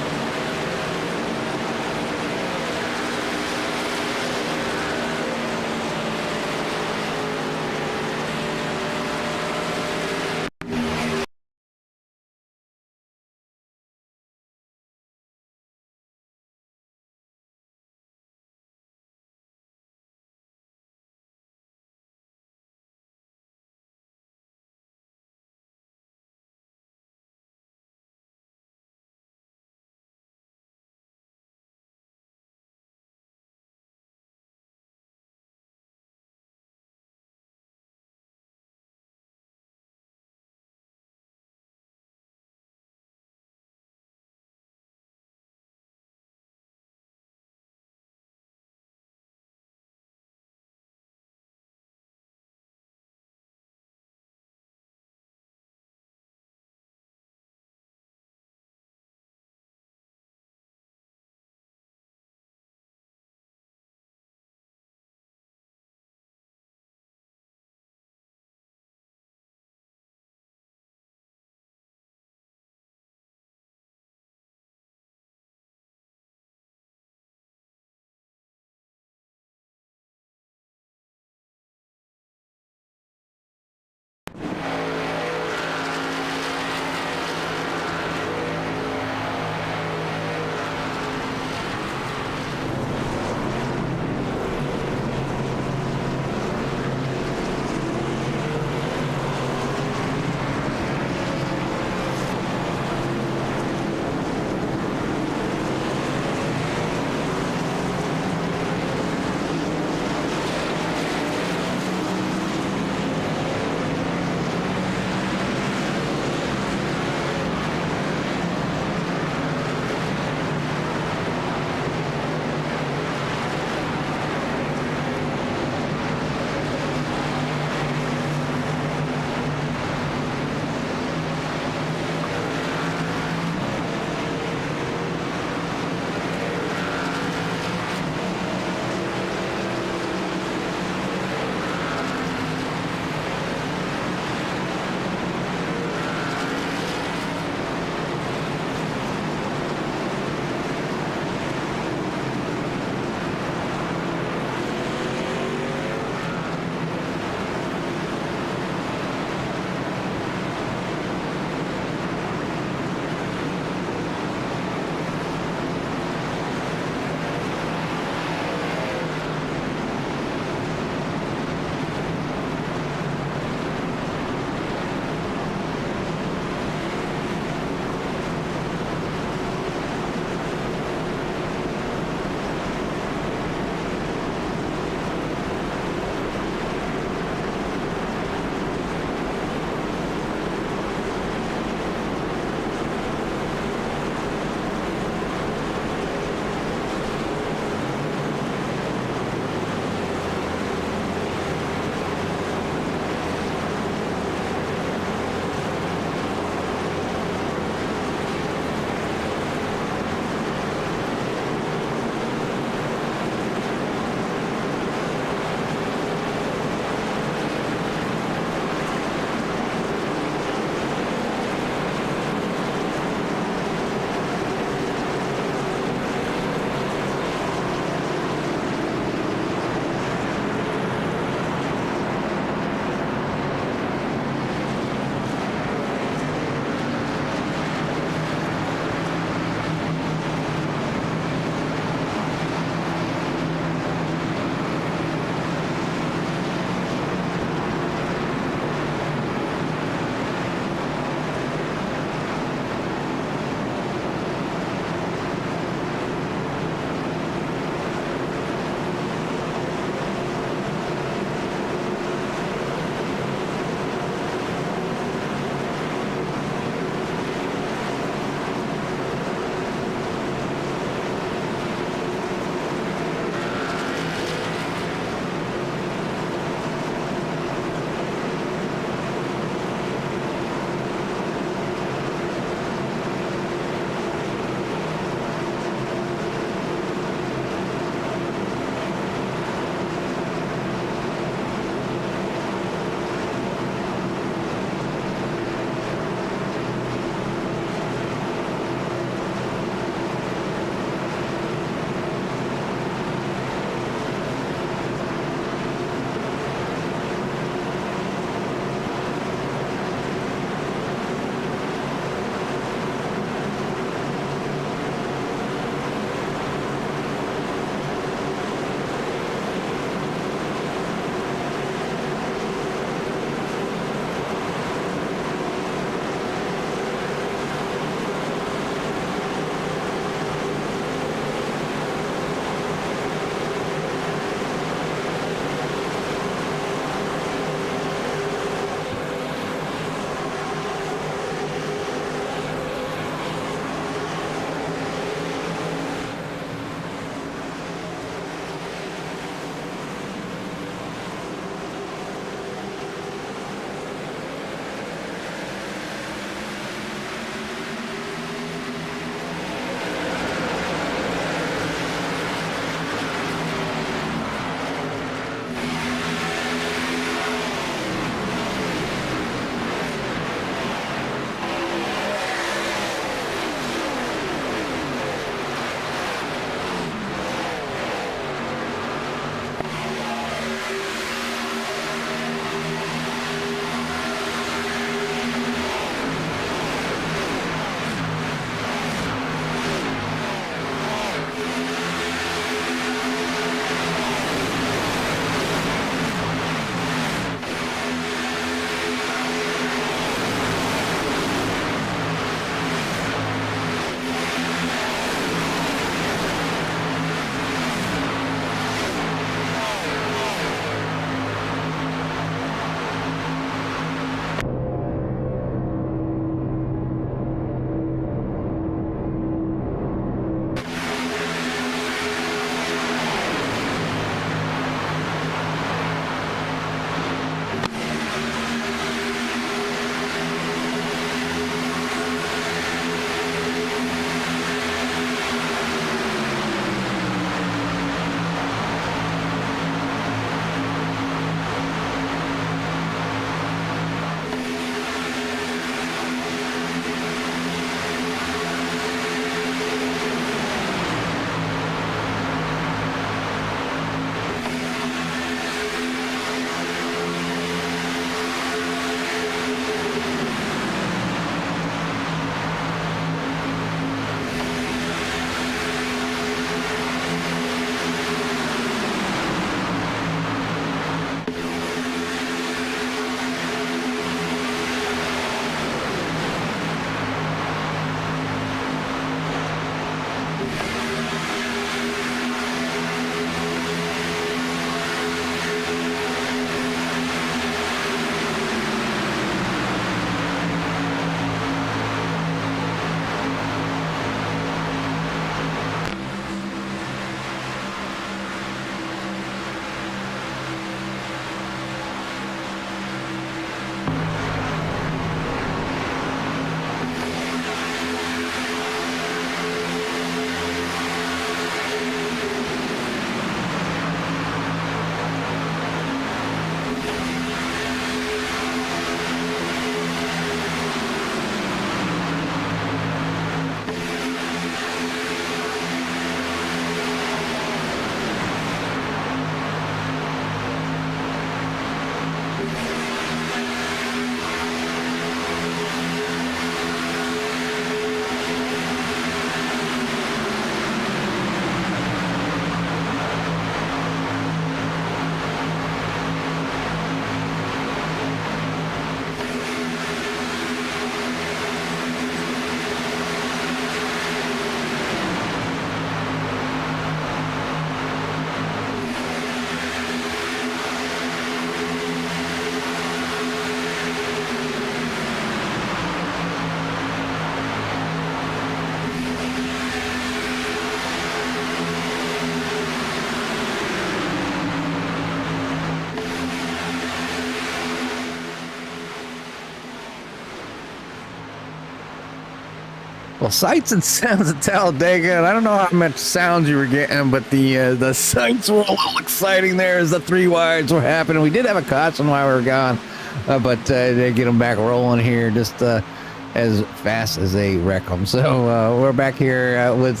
Well, sights and sounds at Talladega, and I don't know how much sounds you were getting, but the sights were a little exciting there as the 3 wides were happening. We did have a caution while we were gone, but they get them back rolling here just as fast as they wreck them. So we're back here with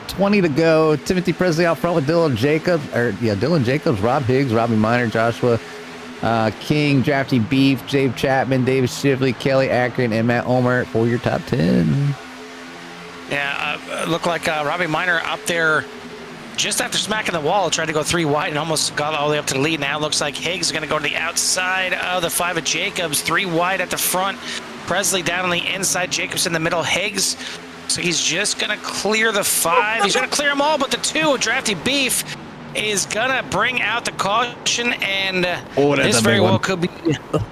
20 to go. Timothy Presley out front with Dylan Jacobs, Rob Higgs, Robbie Minor, Joshua King, Drafty Beef, Dave Chapman, David Shively, Kelly Akron, and Matt Omer for your top 10. Yeah, looked like Robbie Minor up there just after smacking the wall, tried to go 3 wide and almost got all the way up to the lead. Now looks like Higgs is going to go to the outside of the 5 of Jacobs, 3 wide at the front. Presley down on the inside, Jacobs in the middle. Higgs, so he's just going to clear the 5. He's going to clear them all, but the 2 of Drafty Beef is going to bring out the caution, and this very well could be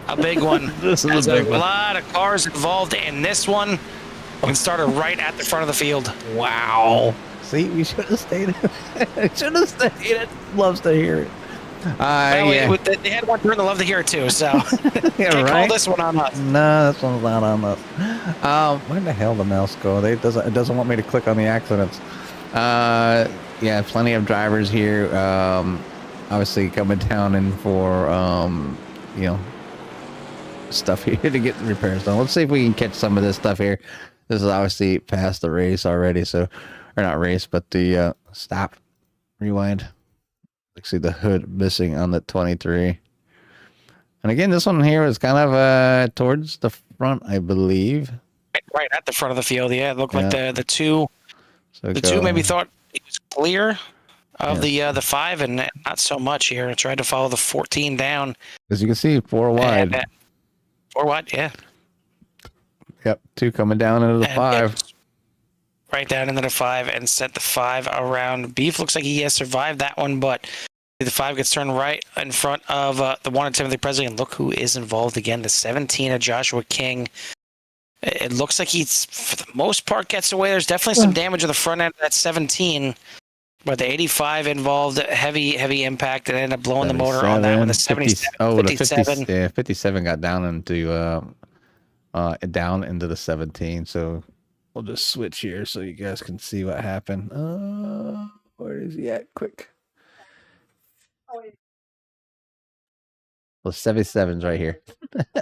a big one. This is a big one. A lot of cars involved in this one. And started right at the front of the field. Wow. See, we should have stayed. Should have stayed. It loves to hear it. They had one during the love to hear it too, so yeah, can't right? call this one on us. No, this one's not on us. Where the hell the mouse go? It doesn't want me to click on the accidents. Yeah, plenty of drivers here. Obviously coming down in for stuff here to get the repairs done. Let's see if we can catch some of this stuff here. This is obviously past the race already, or not race, but the stop, rewind. See the hood missing on the 23. And again, this one here is kind of towards the front, I believe. Right at the front of the field, yeah. It looked like the 2 maybe thought it was clear of the 5 and not so much here. I tried to follow the 14 down. As you can see, 4 wide. 4 wide, yeah. Yep, 2 coming down into the 5. Right down into the 5 and sent the 5 around. Beef looks like he has survived that one, but the 5 gets turned right in front of the 1 of Timothy Presley, and look who is involved again, the 17 of Joshua King. It looks like he's, for the most part, gets away. There's definitely some damage on the front end of that 17, but the 85 involved heavy impact and ended up blowing the motor on that one. The 77, 57. 57 got down into down into the 17, so we'll just switch here so you guys can see what happened. Where is he at? Quick. Well, 77's right here.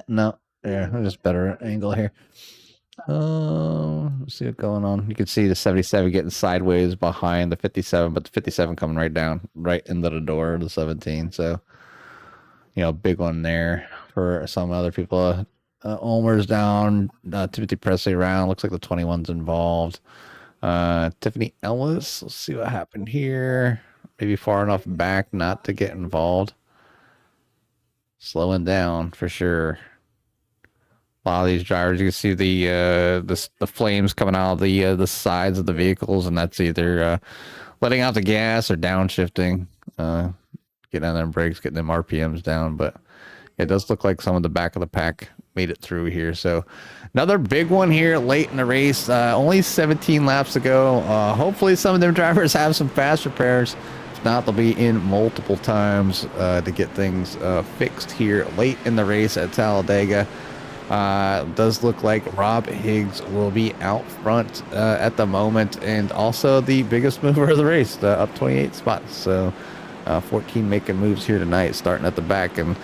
No, yeah, just better angle here. Let's see what's going on. You can see the 77 getting sideways behind the 57, but the 57 coming right down, right into the door of the 17. So, big one there for some other people. Omer's down, Timothy Presley around. Looks like the 21's involved. Tiffany Ellis. Let's see what happened here. Maybe far enough back not to get involved. Slowing down for sure. A lot of these drivers, you can see the flames coming out of the sides of the vehicles, and that's either letting out the gas or downshifting, getting on them brakes, getting them RPMs down. But it does look like some of the back of the pack made it through here. So another big one here late in the race. Only 17 laps to go. Hopefully some of them drivers have some fast repairs. If not, they'll be in multiple times to get things fixed here late in the race at Talladega. Does look like Rob Higgs will be out front at the moment, and also the biggest mover of the race, up 28 spots. So 14 making moves here tonight, starting at the back. And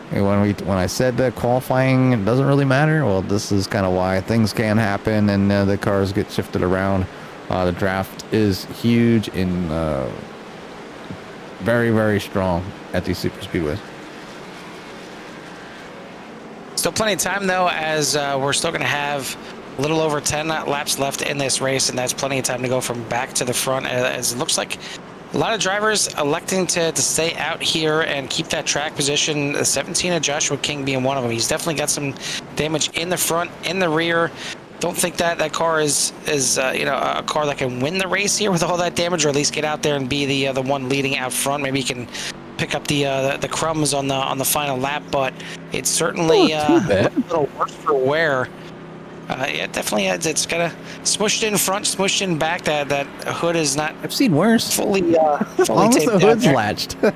when I said that qualifying doesn't really matter, well, this is kind of why things can happen and the cars get shifted around. The draft is huge and very, very strong at these super speedways. Still plenty of time, though, as we're still going to have a little over 10 laps left in this race, and that's plenty of time to go from back to the front, as it looks like a lot of drivers electing to stay out here and keep that track position. The 17 of Joshua King being one of them. He's definitely got some damage in the front, in the rear. Don't think that car is a car that can win the race here with all that damage, or at least get out there and be the one leading out front. Maybe he can pick up the crumbs on the final lap, but it's certainly a little worse for wear. Yeah, definitely. It's kind of smushed in front, smushed in back. That hood is not. I've seen worse. Fully as long as the hood's latched. But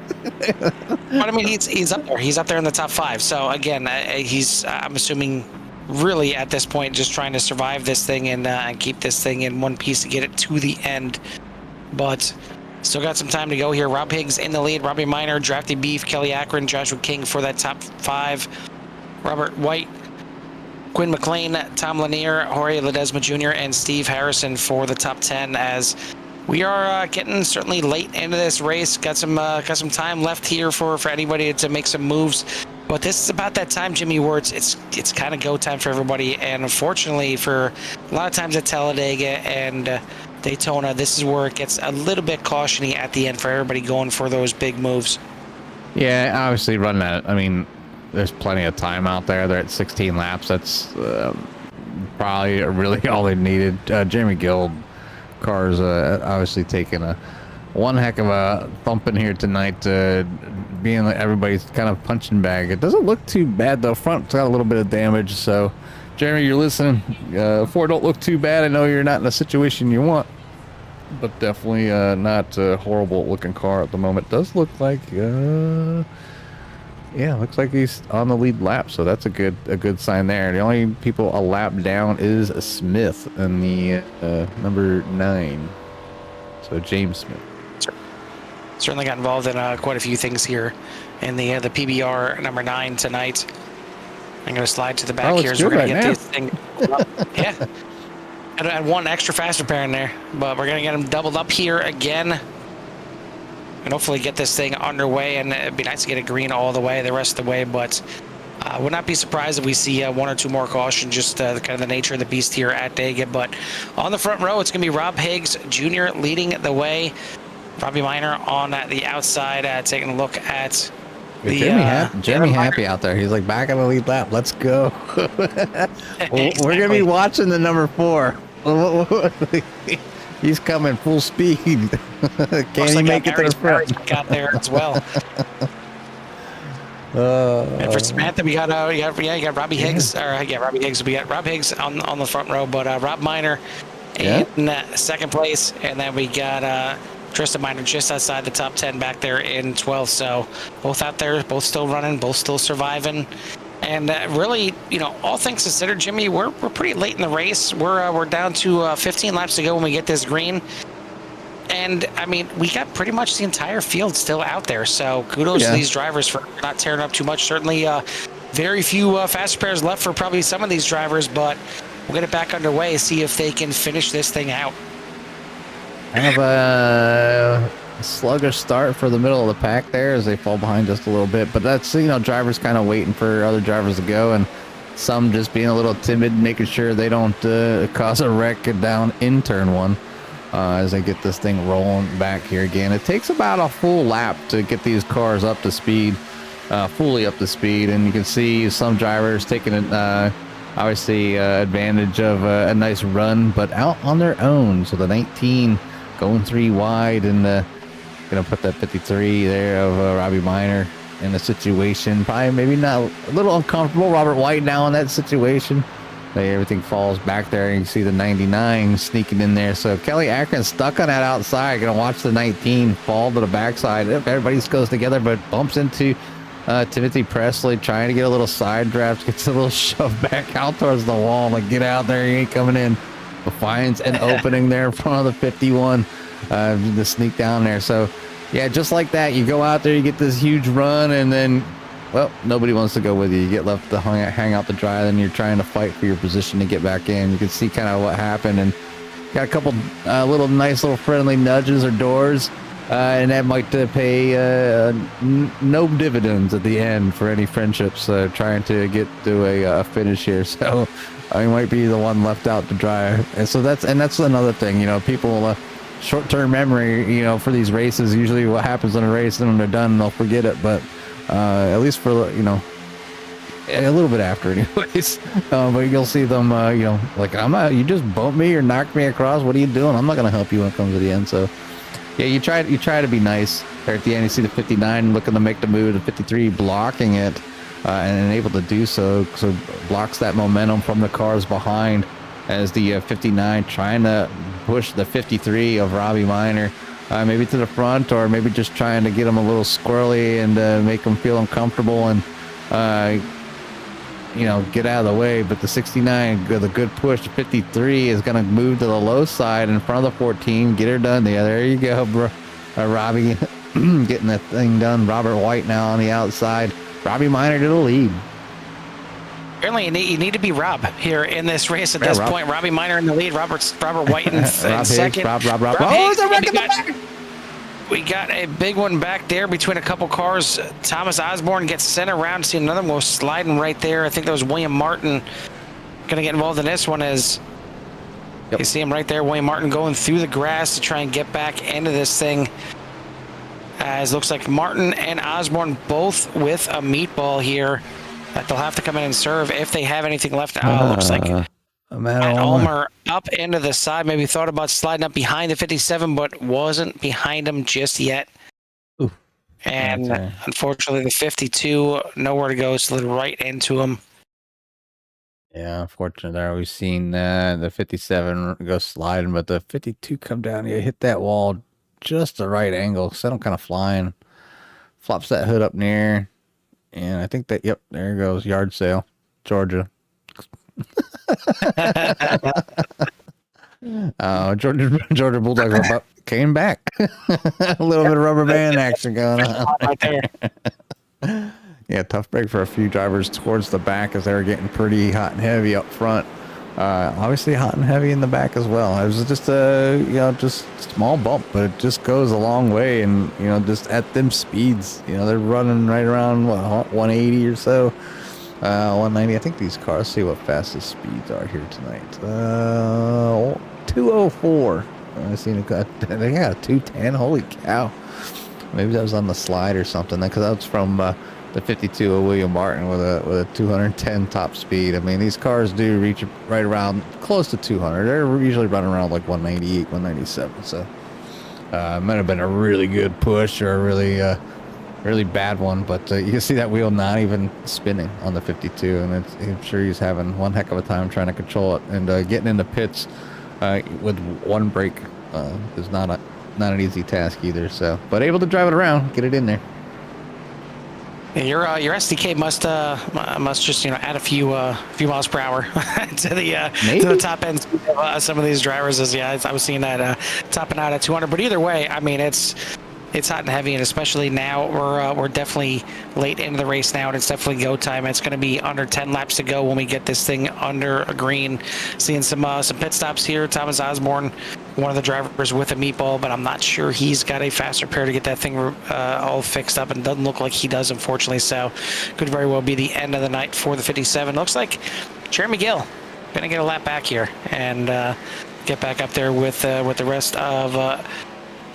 I mean, he's up there. He's up there in the top 5. So again, I'm assuming really at this point just trying to survive this thing and keep this thing in one piece to get it to the end. But still got some time to go here. Rob Higgs in the lead. Robbie Minor, Drafty Beef, Kelly Akron, Joshua King for that top 5. Robert White, Quinn McLean, Tom Lanier, Jorge Ledesma Jr., and Steve Harrison for the top 10, as we are getting certainly late into this race. Got some time left here for anybody to make some moves. But this is about that time, Jimmy, where it's kind of go time for everybody. And unfortunately, for a lot of times at Talladega and Daytona, this is where it gets a little bit cautionary at the end for everybody going for those big moves. Yeah, obviously run that. I mean, there's plenty of time out there. They're at 16 laps. That's probably really all they needed. Jeremy Gill car's obviously taking one heck of a thumping here tonight, being like everybody's kind of punching bag. It doesn't look too bad though. Front's got a little bit of damage, so Jeremy, you're listening. Ford don't look too bad. I know you're not in a situation you want, but definitely not a horrible looking car at the moment. Does look like yeah, looks like he's on the lead lap, so that's a good sign there. The only people a lap down is Smith in the number 9, so James Smith. Certainly got involved in quite a few things here in the PBR number 9 tonight. I'm going to slide to the back here as we're going to get this thing. Yeah, I had one extra fast repair in there, but we're going to get them doubled up here again. And hopefully get this thing underway, and it'd be nice to get it green all the way, the rest of the way, but would not be surprised if we see 1 or 2 more cautions, just kind of the nature of the beast here at Dega. But on the front row, it's going to be Rob Higgs Jr. leading the way. Robbie Minor on the outside, taking a look at Jeremy happy out there. He's like back on the lead lap. Let's go. Exactly. We're going to be watching the number 4. He's coming full speed. Can he make it to the front? Got there as well. And for Samantha, we got Robbie Higgs. Robbie Higgs. We got Rob Higgs on the front row, but Rob Minor in second place, and then we got Tristan Minor just outside the top 10 back there in 12th. So both out there, both still running, both still surviving. And really, all things considered, Jimmy, we're pretty late in the race. We're down to 15 laps to go when we get this green. And, I mean, we got pretty much the entire field still out there. So kudos to these drivers for not tearing up too much. Certainly very few fast repairs left for probably some of these drivers, but we'll get it back underway, see if they can finish this thing out. I have a sluggish start for the middle of the pack there as they fall behind just a little bit, but that's drivers kind of waiting for other drivers to go, and some just being a little timid, making sure they don't cause a wreck down in turn 1 as they get this thing rolling back here again. It takes about a full lap to get these cars up to speed, fully up to speed, and you can see some drivers taking it obviously advantage of a nice run, but out on their own. So the 19 going 3 wide, and gonna put that 53 there of Robbie Minor in a situation probably maybe not a little uncomfortable. Robert White now in that situation. Everything falls back there. You can see the 99 sneaking in there. So Kelly Akron stuck on that outside. Gonna watch the 19 fall to the backside. If everybody goes together, but bumps into Timothy Presley, trying to get a little side draft, gets a little shoved back out towards the wall. Like, get out there, you ain't coming in. But finds an opening there in front of the 51 to sneak down there. So yeah, just like that, you go out there, you get this huge run, and then, well, nobody wants to go with you. You get left to hang out to dry, then you're trying to fight for your position to get back in. You can see kind of what happened, and got a couple little nice little friendly nudges or doors, and that might pay no dividends at the end for any friendships trying to get to a finish here. So I might be the one left out to dry. And so that's another thing, people short-term memory, for these races. Usually what happens in a race, and when they're done, they'll forget it. But at least for, a little bit after anyways. But you'll see them, like, you just bumped me or knocked me across. What are you doing? I'm not going to help you when it comes to the end. So yeah, you try to be nice. There at the end, you see the 59 looking to make the move, the 53 blocking it, and able to do so. So blocks that momentum from the cars behind, as the 59 trying to push the 53 of Robbie Minor maybe to the front, or maybe just trying to get him a little squirrely and make him feel uncomfortable. And get out of the way. But the 69, the good push, 53 is going to move to the low side in front of the 14. Get her done. Yeah, there you go, bro. Robbie getting that thing done. Robert White now on the outside. Robbie Minor to the lead. Apparently, you need to be Rob here in this race at this point. Robbie Minor in the lead. Robert White in second. Rob. Oh, the wreck in the back. We got a big one back there between a couple cars. Thomas Osborne gets sent around. See another one sliding right there. I think that was William Martin going to get involved in this one as you see him right there. William Martin going through the grass to try and get back into this thing. As looks like Martin and Osborne both with a meatball here that they'll have to come in and serve if they have anything left. Looks like Matt Ulmer up into the side. Maybe thought about sliding up behind the 57, but wasn't behind him just yet. Ooh, and unfortunately, the 52, nowhere to go, slid right into him. Yeah, unfortunately there. We've seen the 57 go sliding, but the 52 come down. Yeah, hit that wall just the right angle. Set him kind of flying. Flops that hood up near. And I think that, there goes. Yard sale. Georgia. Georgia Bulldogs came back. A little bit of rubber band action going on. Right there. Yeah, tough break for a few drivers towards the back as they were getting pretty hot and heavy up front. Obviously hot and heavy in the back as well. It was just a just small bump, but it just goes a long way. And just at them speeds, they're running right around 180 or so, 190. I think these cars. See what fastest speeds are here tonight. 204. I seen it. They got a 210. Holy cow! Maybe that was on the slide or something. Because that was from the 52 of William Martin with a 210 top speed. I mean, these cars do reach right around close to 200. They're usually running around like 198, 197. So it might have been a really good push or a really bad one, but you can see that wheel not even spinning on the 52, and I'm sure he's having one heck of a time trying to control it. And getting into pits with one brake is not an easy task either. So, but able to drive it around, get it in there. Your SDK must just add a few miles per hour to the top end of some of these drivers. I was seeing that topping out at 200. But either way, I mean it's hot and heavy, and especially now we're definitely late into the race now, and it's definitely go time. It's going to be under 10 laps to go when we get this thing under a green. Seeing some pit stops here. Thomas Osborne, one of the drivers with a meatball, but I'm not sure he's got a fast repair to get that thing all fixed up, and doesn't look like he does, unfortunately. So could very well be the end of the night for the 57. Looks like Jeremy Gill going to get a lap back here and get back up there with the rest of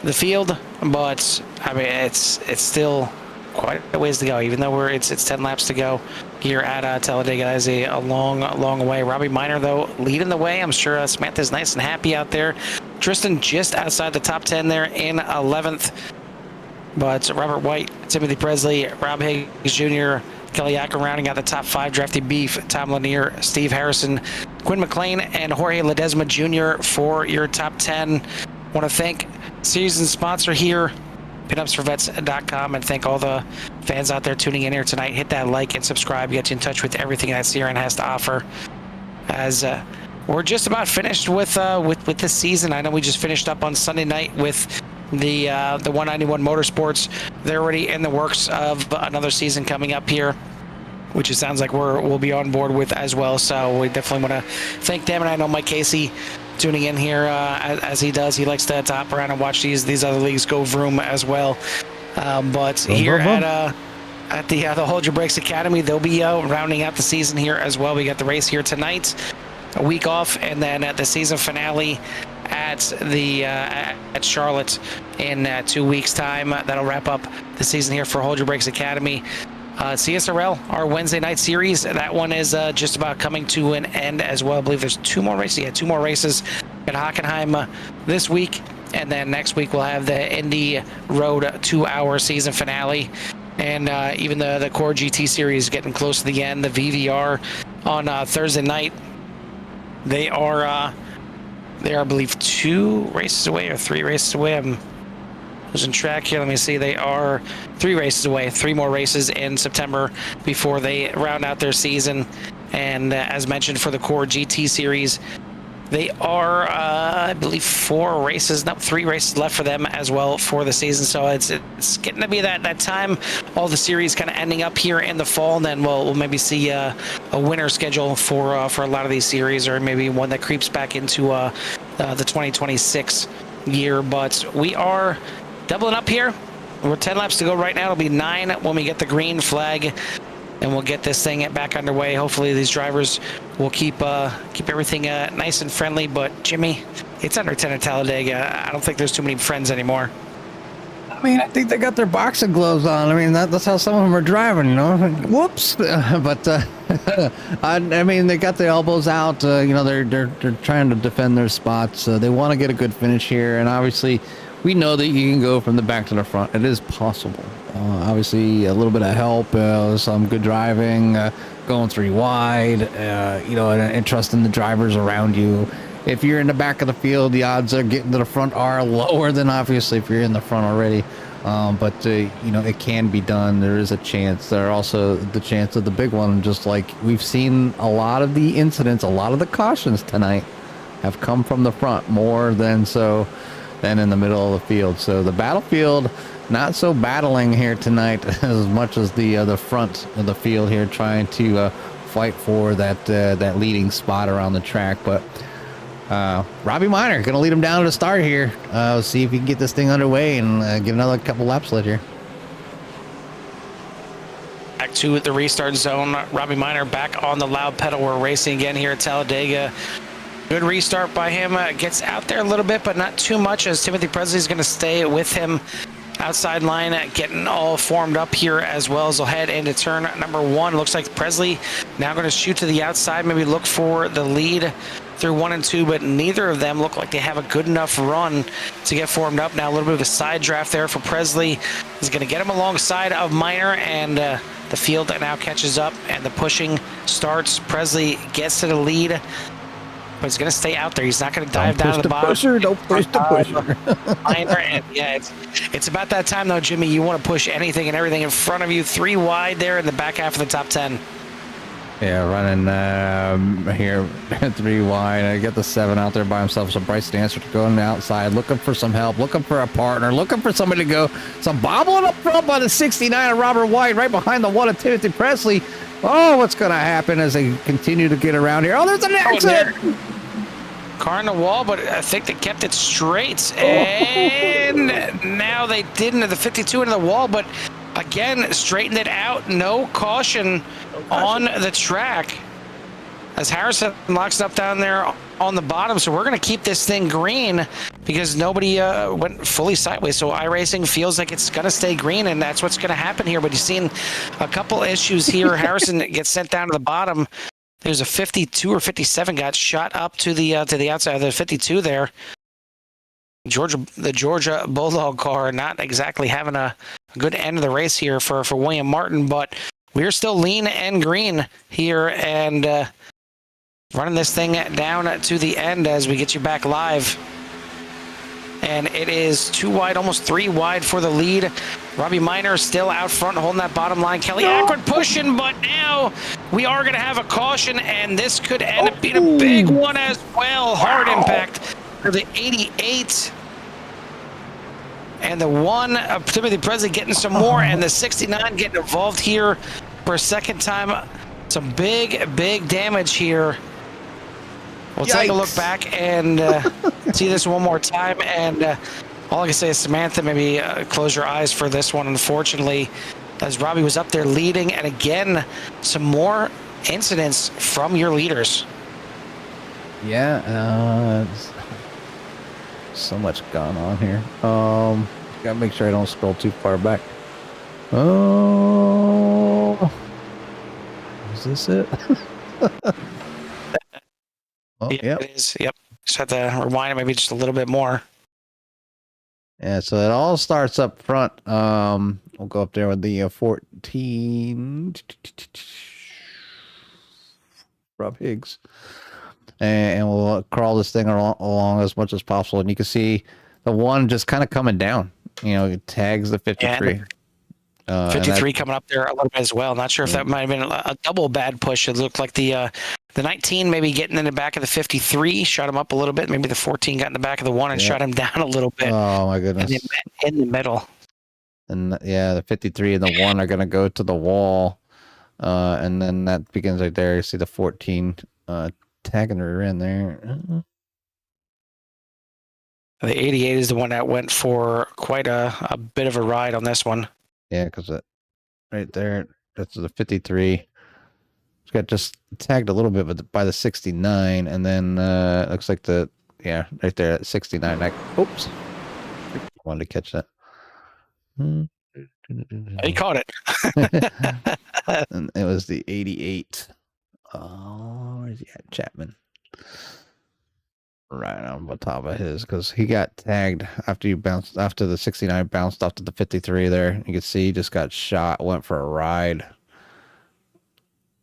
the field. But I mean, it's still quite a ways to go, even though it's 10 laps to go here at Talladega. That is a long way. Robbie Minor, though, leading the way. I'm sure Samantha's nice and happy out there. Tristan just outside the top 10 there in 11th. But Robert White, Timothy Presley, Rob Higgs Jr., Kelly Acker rounding out the top 5. Drafty Beef, Tom Lanier, Steve Harrison, Quinn McLean, and Jorge Ledesma Jr. for your top 10. Want to thank season sponsor here, pinupsforvets.com, and thank all the fans out there tuning in here tonight. Hit that like and subscribe. Get you in touch with everything that CRN has to offer. As we're just about finished with this season. I know we just finished up on Sunday night with the 191 Motorsports. They're already in the works of another season coming up here, which it sounds like we'll be on board with as well. So we definitely want to thank them. And I know Mike Casey tuning in here as he does. He likes to hop around and watch these other leagues go vroom as well. But here at the Hold Your Brakes Academy, they'll be rounding out the season here as well. We got the race here tonight, a week off, and then at the season finale at Charlotte in 2 weeks' time. That'll wrap up the season here for Hold Your Brakes Academy. CSRL, our Wednesday night series, that one is just about coming to an end as well. I believe there's 2 more races. Yeah, 2 more races at Hockenheim this week, and then next week we'll have the Indy Road 2-hour season finale, and even the Core GT series getting close to the end. The VVR on Thursday night. They are, I believe, 2 races away or 3 races away. Losing track here. Let me see. They are 3 races away. 3 more races in September before they round out their season. And as mentioned for the Core GT Series, they are, I believe, 3 races left for them as well for the season. So it's getting to be that time. All the series kind of ending up here in the fall, and then we'll maybe see a winter schedule for a lot of these series, or maybe one that creeps back into the 2026 year. But we are doubling up here. We're 10 laps to go right now. It'll be 9 when we get the green flag, and we'll get this thing back underway. Hopefully these drivers will keep everything nice and friendly. But Jimmy, it's under 10 at Talladega. I don't think there's too many friends anymore. I mean, I think they got their boxing gloves on. I mean, that's how some of them are driving, you know. Whoops! But I mean, they got the elbows out. You know, they're trying to defend their spots. They want to get a good finish here, and obviously, we know that you can go from the back to the front. It is possible. Obviously, a little bit of help, some good driving, going 3 wide, you know, and trusting the drivers around you. If you're in the back of the field, the odds of getting to the front are lower than obviously if you're in the front already. But you know, it can be done. There is a chance. There are also the chance of the big one, just like we've seen a lot of the incidents, a lot of the cautions tonight have come from the front more than in the middle of the field. So the battlefield, not so battling here tonight as much as the front of the field here, trying to fight for that leading spot around the track. But Robbie Minor gonna lead him down to the start here. See if he can get this thing underway and get another couple laps left here. Back to the restart zone. Robbie Minor back on the loud pedal. We're racing again here at Talladega. Good restart by him. Gets out there a little bit, but not too much, as Timothy Presley's going to stay with him. Outside line getting all formed up here, as well as he'll head into turn number 1. Looks like Presley now going to shoot to the outside, maybe look for the lead through 1 and 2, but neither of them look like they have a good enough run to get formed up. Now a little bit of a side draft there for Presley. He's going to get him alongside of Minor, and the field now catches up, and the pushing starts. Presley gets to the lead, but he's going to stay out there. He's not going to dive down to the bottom. Don't push the pusher. Minor, and yeah, it's about that time though, Jimmy. You want to push anything and everything in front of you. 3 wide there in the back half of the top 10. Yeah, running here 3 wide. I get the 7 out there by himself. So Bryce Dancer going outside, looking for some help, looking for a partner, looking for somebody to go. Some bobbling up front by the 69 of Robert White, right behind the 1 of Timothy Presley. Oh, what's going to happen as they continue to get around here? Oh, there's an accident. Car on the wall, but I think they kept it straight. And now they didn't at the 52 into the wall, but again, straightened it out. No caution on the track as Harrison locks it up down there on the bottom. So we're going to keep this thing green because nobody went fully sideways. So iRacing feels like it's going to stay green, and that's what's going to happen here. But you've seen a couple issues here. Harrison gets sent down to the bottom. There's a 52 or 57 got shot up to the outside of the 52 there. The Georgia Bulldog car not exactly having a good end of the race here for William Martin, but we're still lean and green here, and running this thing down to the end as we get you back live. And it is 2 wide, almost 3 wide for the lead. Robbie Minor still out front holding that bottom line. Kelly Ackwood pushing, but now we are going to have a caution, and this could end up being a big one as well. Hard impact for the 88. And the 1 of Timothy Presley getting some more, and the 69 getting involved here for a second time. Some big, big damage here. We'll take a look back and see this one more time. And all I can say is, Samantha, maybe close your eyes for this one, unfortunately, as Robbie was up there leading. And again, some more incidents from your leaders. Yeah, so much going on here. Gotta make sure I don't scroll too far back. Oh, is this it? Oh, yeah, it is. Yep. Just have to rewind it maybe just a little bit more. Yeah, so it all starts up front. We'll go up there with the 14. Rob Higgs. And we'll crawl this thing along as much as possible. And you can see the 1 just kind of coming down. It tags the 53. 53 coming up there a little bit as well. Not sure if that might have been a double bad push. It looked like the 19 maybe getting in the back of the 53, shot him up a little bit. Maybe the 14 got in the back of the 1 and shot him down a little bit. Oh, my goodness. In the middle. And the 53 and the 1 are going to go to the wall. And then that begins right there. You see the 14 tagging her in there. The 88 is the one that went for quite a bit of a ride on this one. Yeah, because right there, that's the 53. It's got just tagged a little bit by the 69, and then looks like right there at 69. Oops, wanted to catch that. He caught it. And it was the 88. Oh, where's he at? Chapman. Right on the top of his, because he got tagged after the 69 bounced off to the 53 there. You can see he just got shot, went for a ride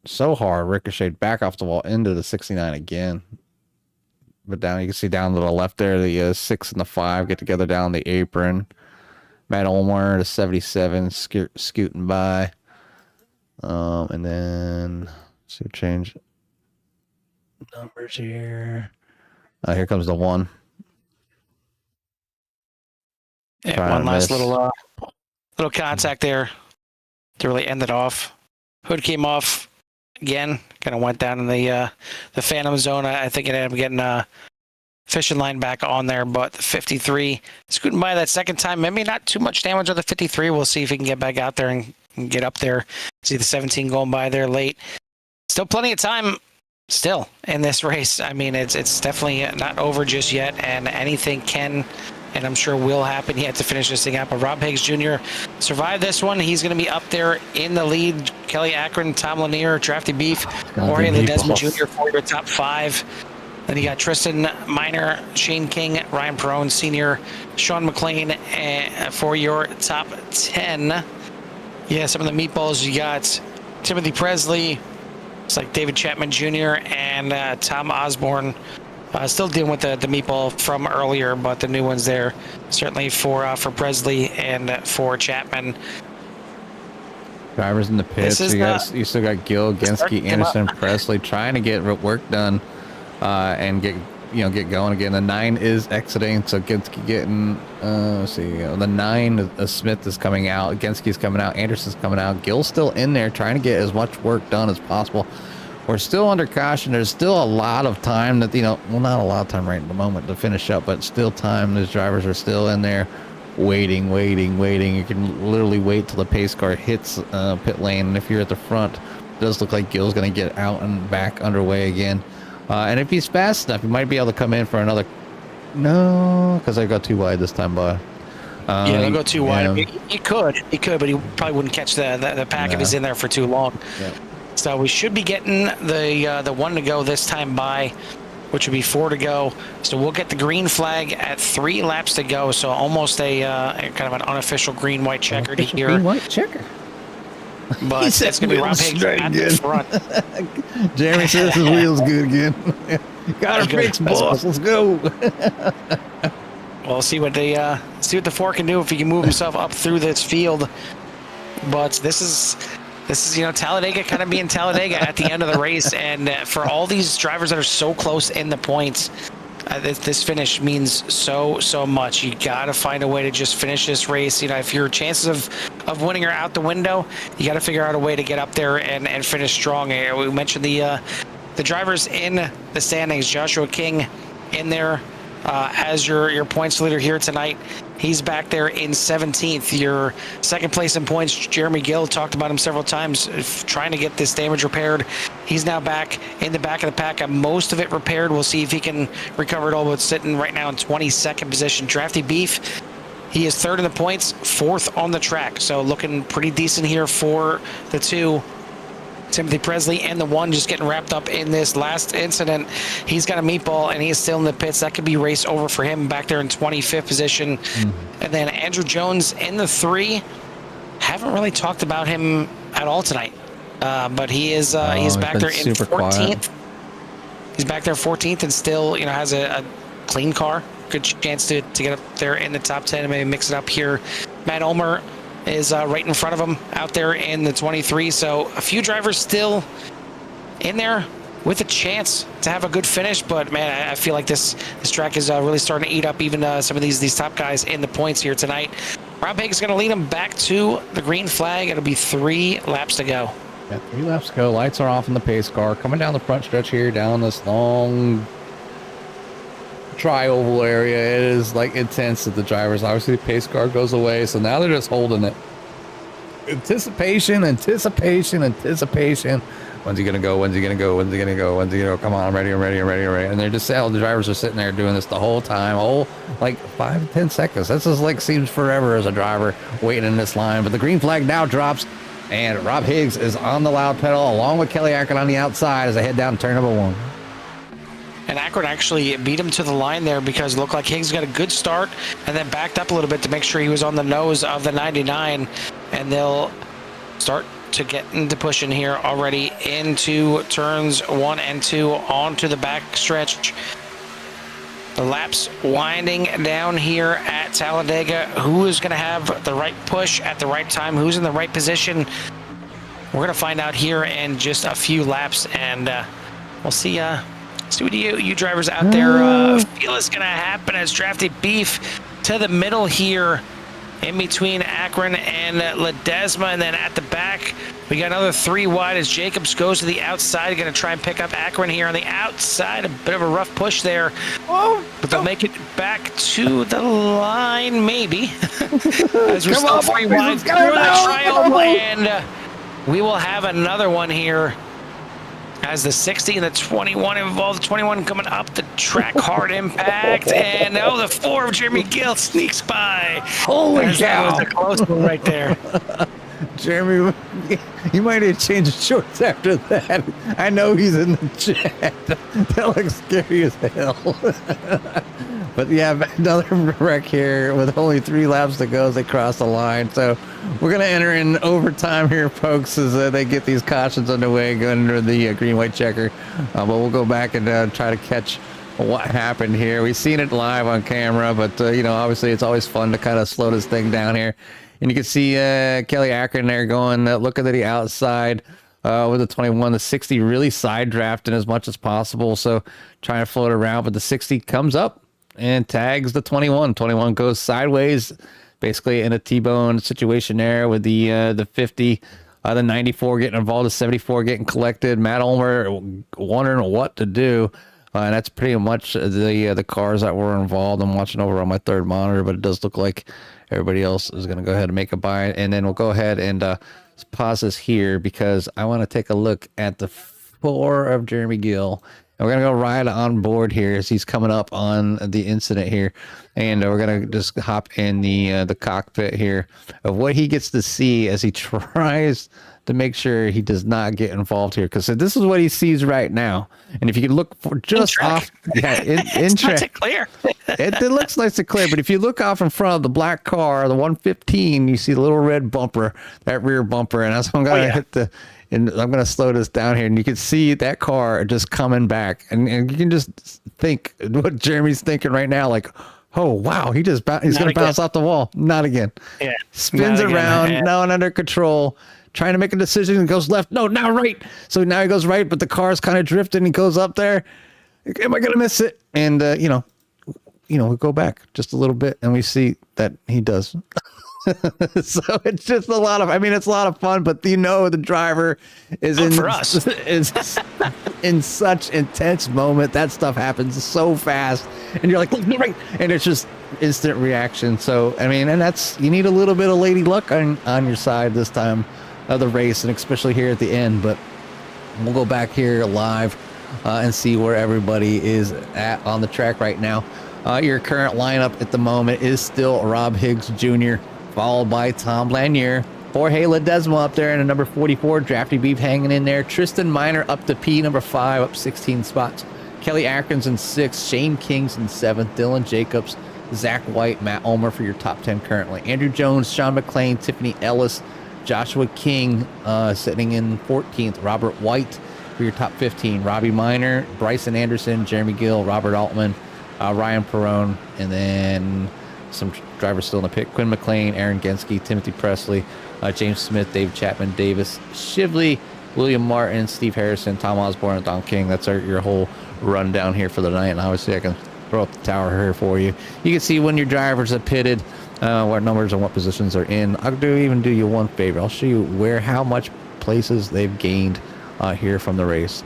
so hard, ricocheted back off the wall into the 69 again. But down, you can see down to the left there, the 6 and the 5 get together down the apron. Matt Olmar, the 77, scooting by. And then, let's see, change numbers here. Here comes the 1. Yeah, one last little contact there to really end it off. Hood came off again, kind of went down in the phantom zone. I think it ended up getting fishing line back on there, but the 53 scooting by that second time. Maybe not too much damage on the 53. We'll see if he can get back out there and get up there. See the 17 going by there late. Still plenty of time. Still in this race. I mean, it's definitely not over just yet, and anything can, and I'm sure will happen yet to finish this thing out. But Rob Higgs Jr. survived this one. He's going to be up there in the lead. Kelly Akron, Tom Lanier, Drafty Beef, Jorge Ledesma Jr. for your top 5. Then you got Tristan Miner, Shane King, Ryan Perone Sr., Sean McLean for your top 10. Yeah, some of the meatballs you got Timothy Presley. It's like David Chapman Jr. and Tom Osborne. Still dealing with the meatball from earlier, but the new one's there. Certainly for Presley and for Chapman. Drivers in the pits. You still got Gill, Genske, Anderson, Presley trying to get work done and get going again. The 9 is exiting, so Genske getting. Let's see. The 9, Smith is coming out. Genske's coming out. Anderson's coming out. Gill's still in there trying to get as much work done as possible. We're still under caution. There's still a lot of time that, not a lot of time right at the moment to finish up, but still time. Those drivers are still in there waiting. You can literally wait till the pace car hits pit lane. And if you're at the front, it does look like Gill's going to get out and back underway again. And if he's fast enough, he might be able to come in for another. No, because I got too wide this time, bud. Yeah, they'll go too wide. He could, but he probably wouldn't catch the pack if he's in there for too long. Yeah. So we should be getting the 1 to go this time by, which would be 4 to go. So we'll get the green flag at 3 laps to go. So almost a kind of an unofficial green-white checker here. Green-white checker. But it's going to be Rob Higgs at the front. Jeremy says his wheel's good again. Got her fixed, boss. Let's go. We'll see what the 4 can do if he can move himself up through this field. But this is Talladega kind of being Talladega at the end of the race, and for all these drivers that are so close in the points, this finish means so much. You got to find a way to just finish this race. If your chances of winning are out the window, you got to figure out a way to get up there and finish strong. We mentioned the drivers in the standings. Joshua King in there as your points leader here tonight. He's back there in 17th. Your second place in points, Jeremy Gill, talked about him several times, trying to get this damage repaired. He's now back in the back of the pack. Most of it repaired. We'll see if he can recover it all, but sitting right now in 22nd position. Drafty Beef, he is 3rd in the points, 4th on the track. So looking pretty decent here for the 2. Timothy Presley and the 1 just getting wrapped up in this last incident. He's got a meatball and he's still in the pits. That could be race over for him back there in 25th position. And then Andrew Jones in the 3. Haven't really talked about him at all tonight. But he is he's back there in 14th. He's back there 14th and still has a clean car. good chance to get up there in the top 10 and maybe mix it up here. Matt Ulmer is right in front of him out there in the 23. So a few drivers still in there with a chance to have a good finish, but man, I feel like this track is really starting to eat up even some of these top guys in the points here tonight. Rob Higgs is going to lead him back to the green flag. It'll be 3 laps to go. Yeah, 3 laps to go. Lights are off in the pace car. Coming down the front stretch here, down this long tri-oval area. It is like intense at the drivers. Obviously, the pace car goes away, so now they're just holding it. Anticipation. When's he gonna go? When's he gonna go? When's he gonna go? When's he gonna go? Come on, I'm ready. And they're just the drivers are sitting there doing this the whole time, like 5 to 10 seconds. That's just like seems forever as a driver waiting in this line. But the green flag now drops, and Rob Higgs is on the loud pedal along with Kelly Akron on the outside as they head down turn number 1. And Akron actually beat him to the line there because it looked like Higgs got a good start and then backed up a little bit to make sure he was on the nose of the 99. And they'll start to get into pushing here already into turns 1 and 2 onto the back stretch. The laps winding down here at Talladega. Who is going to have the right push at the right time? Who's in the right position? We're going to find out here in just a few laps, and we'll see what you drivers out there feel is going to happen as Drafty Beef to the middle here in between Akron and Ledesma. And then at the back, we got another 3 wide as Jacobs goes to the outside. Going to try and pick up Akron here on the outside. A bit of a rough push there. But they'll make it back to the line, maybe. As we're still 3 wide through the triangle. And we will have another one here as the 60 and the 21 involved. The 21 coming up the track, hard impact, and the 4 of Jeremy Gill sneaks by. Holy cow! That was a close one right there. Jeremy, you might have changed shorts after that. I know he's in the chat. That looks scary as hell. But yeah, another wreck here with only 3 laps to go as they cross the line. So we're going to enter in overtime here, folks, as they get these cautions underway, going under the green-white checker. But we'll go back and try to catch what happened here. We've seen it live on camera, but, obviously it's always fun to kind of slow this thing down here. And you can see Kelly Akron there going, looking at the outside with the 21, the 60 really side drafting as much as possible. So trying to float around, but the 60 comes up and tags the 21. 21 goes sideways, basically in a T-bone situation there with the 50, the 94 getting involved, the 74 getting collected. Matt Ulmer wondering what to do. And that's pretty much the cars that were involved. I'm watching over on my third monitor, but it does look like everybody else is going to go ahead and make a buy. And then we'll go ahead and pause this here because I want to take a look at the 4 of Jeremy Gill. And we're going to go right on board here as he's coming up on the incident here. And we're going to just hop in the cockpit here of what he gets to see as he tries to make sure he does not get involved here. Because this is what he sees right now. And if you can look for just off, in track, nice clear. it looks nice and clear. But if you look off in front of the black car, the 115, you see the little red bumper, that rear bumper. And as I'm going to hit and I'm going to slow this down here, and you can see that car just coming back, and you can just think what Jeremy's thinking right now, like, oh wow, he's going to bounce off the wall. Not again. Yeah. Spins around, now and under control, trying to make a decision, and goes left. No, now right. So now he goes right, but the car's kind of drifting. He goes up there. Am I going to miss it? And we go back just a little bit, and we see that he does. So it's just it's a lot of fun, but the driver is is in such intense moment. That stuff happens so fast, and you're like, look, no, right, and it's just instant reaction. So and that's, you need a little bit of lady luck on your side this time of the race, and especially here at the end. But we'll go back here live and see where everybody is at on the track right now. Your current lineup at the moment is still Rob Higgs Jr., followed by Tom Lanier, Jorge Ledesma up there in a number 44, Drafty Beef hanging in there, Tristan Minor up to P, number 5, up 16 spots, Kelly Akron's in 6th, Shane King's in 7th, Dylan Jacobs, Zach White, Matt Ulmer for your top 10 currently, Andrew Jones, Sean McLean, Tiffany Ellis, Joshua King sitting in 14th, Robert White for your top 15, Robbie Minor, Bryson Anderson, Jeremy Gill, Robert Altman, Ryan Perone, and then some drivers still in the pit. Quinn McLean, Aaron Genske, Timothy Presley, James Smith, Dave Chapman, Davis Shively, William Martin, Steve Harrison, Tom Osborne, and Don King. That's your whole rundown here for the night. And obviously I can throw up the tower here for you. You can see when your drivers have pitted, what numbers and what positions are in. I'll even do you one favor. I'll show you how much places they've gained here from the race.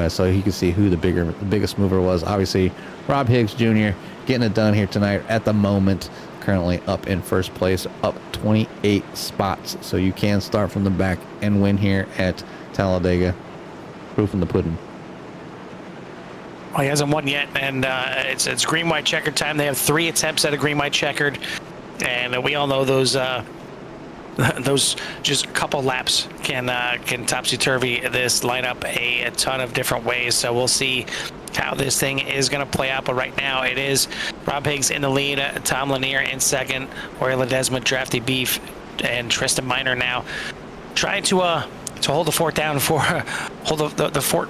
So you can see who the biggest mover was. Obviously, Rob Higgs Jr. getting it done here tonight at the moment. Currently up in first place, up 28 spots. So you can start from the back and win here at Talladega. Proof in the pudding. Well, he hasn't won yet, and it's green white checkered time. They have 3 attempts at a green white checkered, and we all know those just a couple laps can topsy-turvy this lineup a ton of different ways. So we'll see how this thing is going to play out. But right now it is Rob Higgs in the lead, Tom Lanier in second, Jorge Ledesma, Drafty Beef, and Tristan Miner now trying to hold the fort down hold the Fort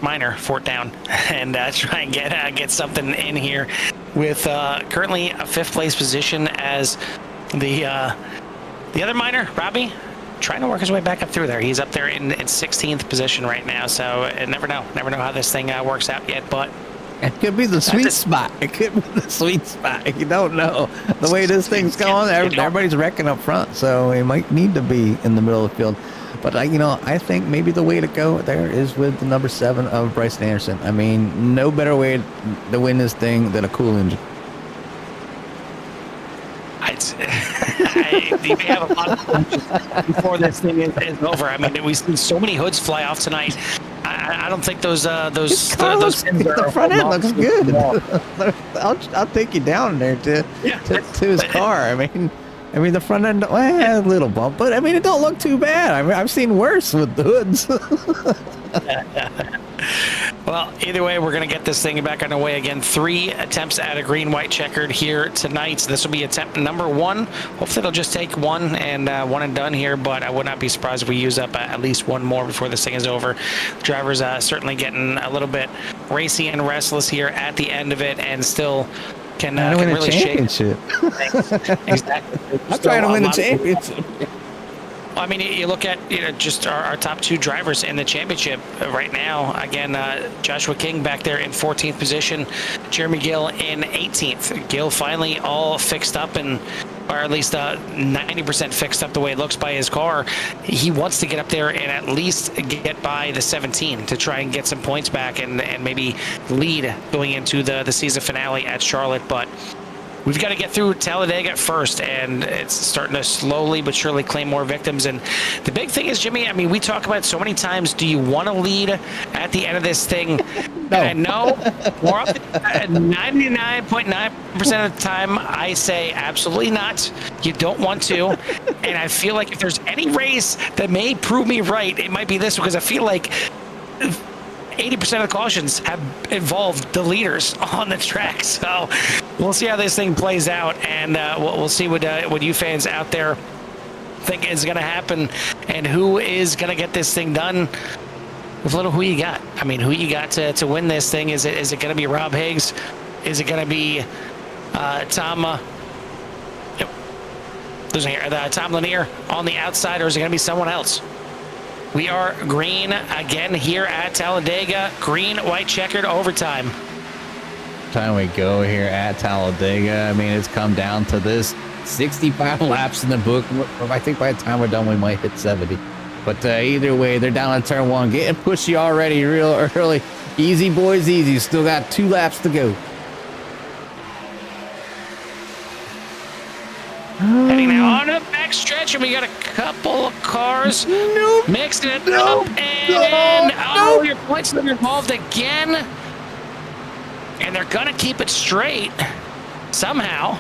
down and try and get something in here with currently a 5th place position as the other Miner, Robbie, trying to work his way back up through there. He's up there in 16th position right now, so never know how this thing works out yet, but it could be the sweet spot. It could be the sweet spot. You don't know. The way this thing's going, everybody's wrecking up front, so it might need to be in the middle of the field. But I think maybe the way to go there is with the number 7 of Bryson Anderson. I mean, no better way to win this thing than a cool engine. We have a lot of time before this thing is over. I mean, we've seen so many hoods fly off tonight. I don't think those the front end looks good. I'll take you down there to his car. I mean the front end, a little bump, but I mean it don't look too bad. I mean I've seen worse with the hoods. Well, either way, we're going to get this thing back on the way again. 3 attempts at a green white checkered here tonight. So this will be attempt number 1. Hopefully they'll just take one and done here, but I would not be surprised if we use up at least one more before this thing is over. Drivers certainly getting a little bit racy and restless here at the end of it, and still can really shake. Exactly. I'm trying to win the championship. I mean, you look at just our top 2 drivers in the championship right now. Again, Joshua King back there in 14th position, Jeremy Gill in 18th. Gill finally all fixed up, or at least 90% fixed up the way it looks by his car. He wants to get up there and at least get by the 17 to try and get some points back and maybe lead going into the season finale at Charlotte. But we've got to get through Talladega first, and it's starting to slowly but surely claim more victims. And the big thing is, Jimmy, I mean, we talk about it so many times, do you want to lead at the end of this thing? No. And no, more often, 99.9% of the time, I say absolutely not. You don't want to. And I feel like if there's any race that may prove me right, it might be this, because I feel like 80% of the cautions have involved the leaders on the track. So we'll see how this thing plays out, and we'll see what you fans out there think is going to happen and who is going to get this thing done. With little who you got. I mean, who you got to win this thing? Is it going to be Rob Higgs? Is it going to be Tom Lanier on the outside, or is it going to be someone else? We are green again here at Talladega. Green, white, checkered, overtime. Time we go here at Talladega. I mean, it's come down to this 65 laps in the book. I think by the time we're done, we might hit 70. But either way, they're down on turn 1, getting pushy already real early. Easy, boys, easy. Still got 2 laps to go. Heading now on the back stretch, and we got a couple of cars mixing it up, and your points are involved again, and they're gonna keep it straight somehow.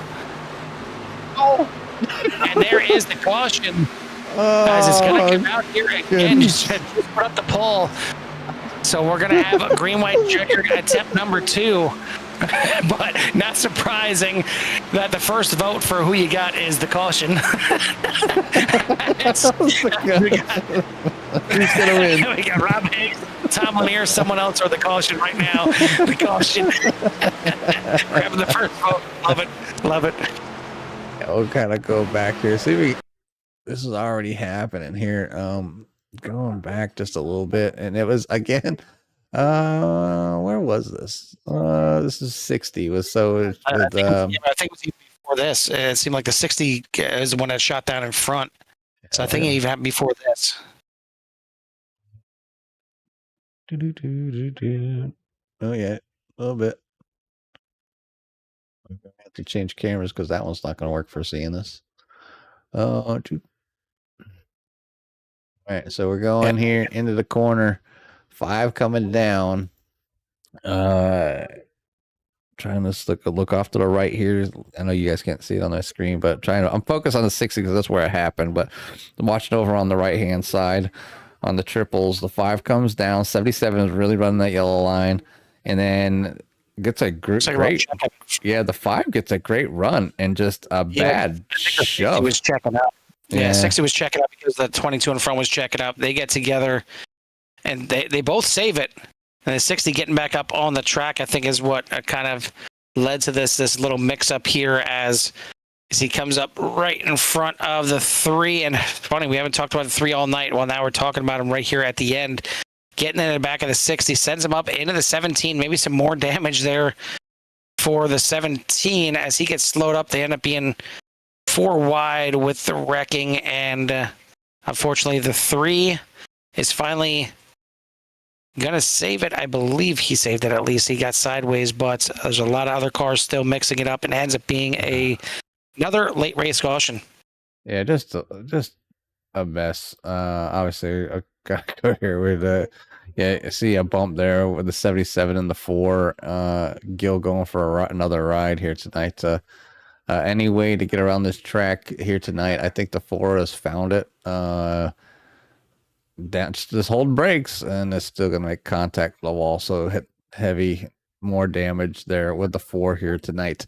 And there is the caution, guys. It's gonna come out here again. Just put up the pole. So we're gonna have a green white checkered attempt number 2. but not surprising that the first vote for who you got is the caution. Who's gonna win? We got Rob Higgs, Tom Lanier, someone else, or the caution right now. The caution. Grabbing the first vote. Love it. Love it. Yeah, we'll kind of go back here. See, this is already happening here. Going back just a little bit, and it was again. Where was this? This is 60. Was so with, I think it was even before this. It seemed like the 60 is the one that shot down in front. So I think it even happened before this. Oh yeah, a little bit. I'm gonna have to change cameras because that one's not going to work for seeing this. All right, so we're going here into the corner. 5 coming down. Trying to look off to the right here. I know you guys can't see it on the screen, but I'm focused on the 60 because that's where it happened. But I'm watching over on the right hand side on the triples. The 5 comes down. 77 is really running that yellow line, and then gets a great. Yeah, the 5 gets a great run and just a bad shove. He was checking up. Yeah, 60 was checking up because the 22 in front was checking up. They get together, and they both save it. And the 60 getting back up on the track, I think, is what kind of led to this little mix-up here as he comes up right in front of the 3. And it's funny, we haven't talked about the 3 all night. Well, now we're talking about him right here at the end. Getting in the back of the 60, sends him up into the 17. Maybe some more damage there for the 17 as he gets slowed up. They end up being 4 wide with the wrecking. And unfortunately, the 3 is finally gonna save it. I believe he saved it. At least he got sideways, but there's a lot of other cars still mixing it up, and ends up being another late race caution. Yeah, just a mess. Obviously, I gotta go here with I see a bump there with the 77 and the 4. Gil going for another ride here tonight. Any way to get around this track here tonight? I think the 4 has found it. Just hold brakes, and it's still gonna make contact with the wall. So hit heavy, more damage there with the 4 here tonight.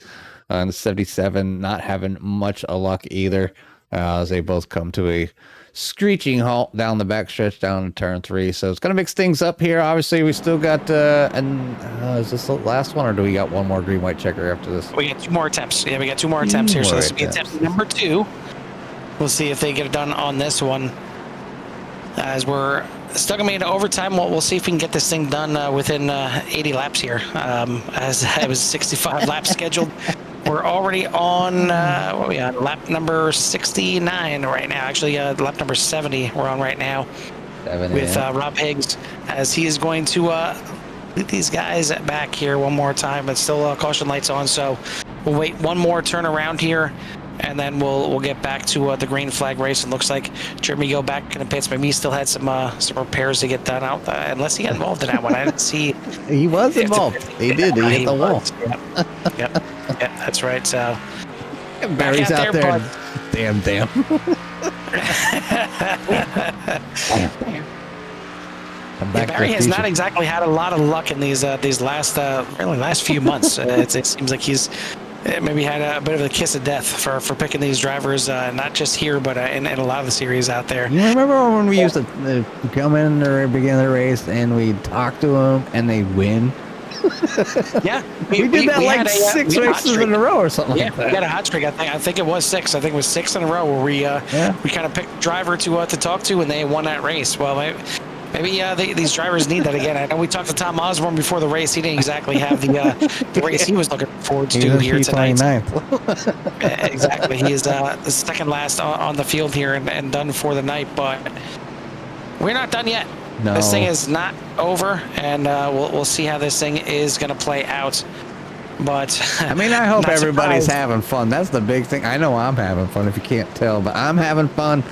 And the 77 not having much of luck either, as they both come to a screeching halt down the backstretch down in turn 3. So it's gonna mix things up here. Obviously, we still got is this the last one, or do we got one more green white checker after this? We got 2 more attempts. Yeah, we got 2 more attempts here. So this will be attempt number 2. We'll see if they get it done on this one. As we're still going to be into overtime, we'll see if we can get this thing done within 80 laps here. As it was 65 laps scheduled. We're already on, what are we on? Lap number 69 right now. Actually, lap number 70 we're on right now with Rob Higgs, as he is going to lead these guys back here one more time, but still caution lights on. So we'll wait one more turn around here, and then we'll get back to the green flag race. It looks like Jeremy go back in the pits. Maybe he still had some repairs to get done out, unless he got involved in that one. I didn't see. He was involved. He did. He hit the wall. Yep, that's right. So Barry's out there. Damn. Barry has not exactly had a lot of luck in these last few months. It seems like he's maybe had a bit of a kiss of death for picking these drivers, not just here, but in a lot of the series out there. You remember when we used to come in the beginning of the race and we talk to them and they win? Yeah, we did that like 6 races in a row or something. Yeah, like that. We got a hot streak. I think it was 6. I think it was 6 in a row where we kind of picked a driver to talk to, and they won that race. Well, maybe these drivers need that again. I know we talked to Tom Osborne before the race. He didn't exactly have the race he was looking forward to here tonight. Exactly. He is the second last on the field here and done for the night. But we're not done yet. No. This thing is not over, and we'll see how this thing is going to play out. But I mean, I hope everybody's having fun. That's the big thing. I know I'm having fun, if you can't tell, but I'm having fun.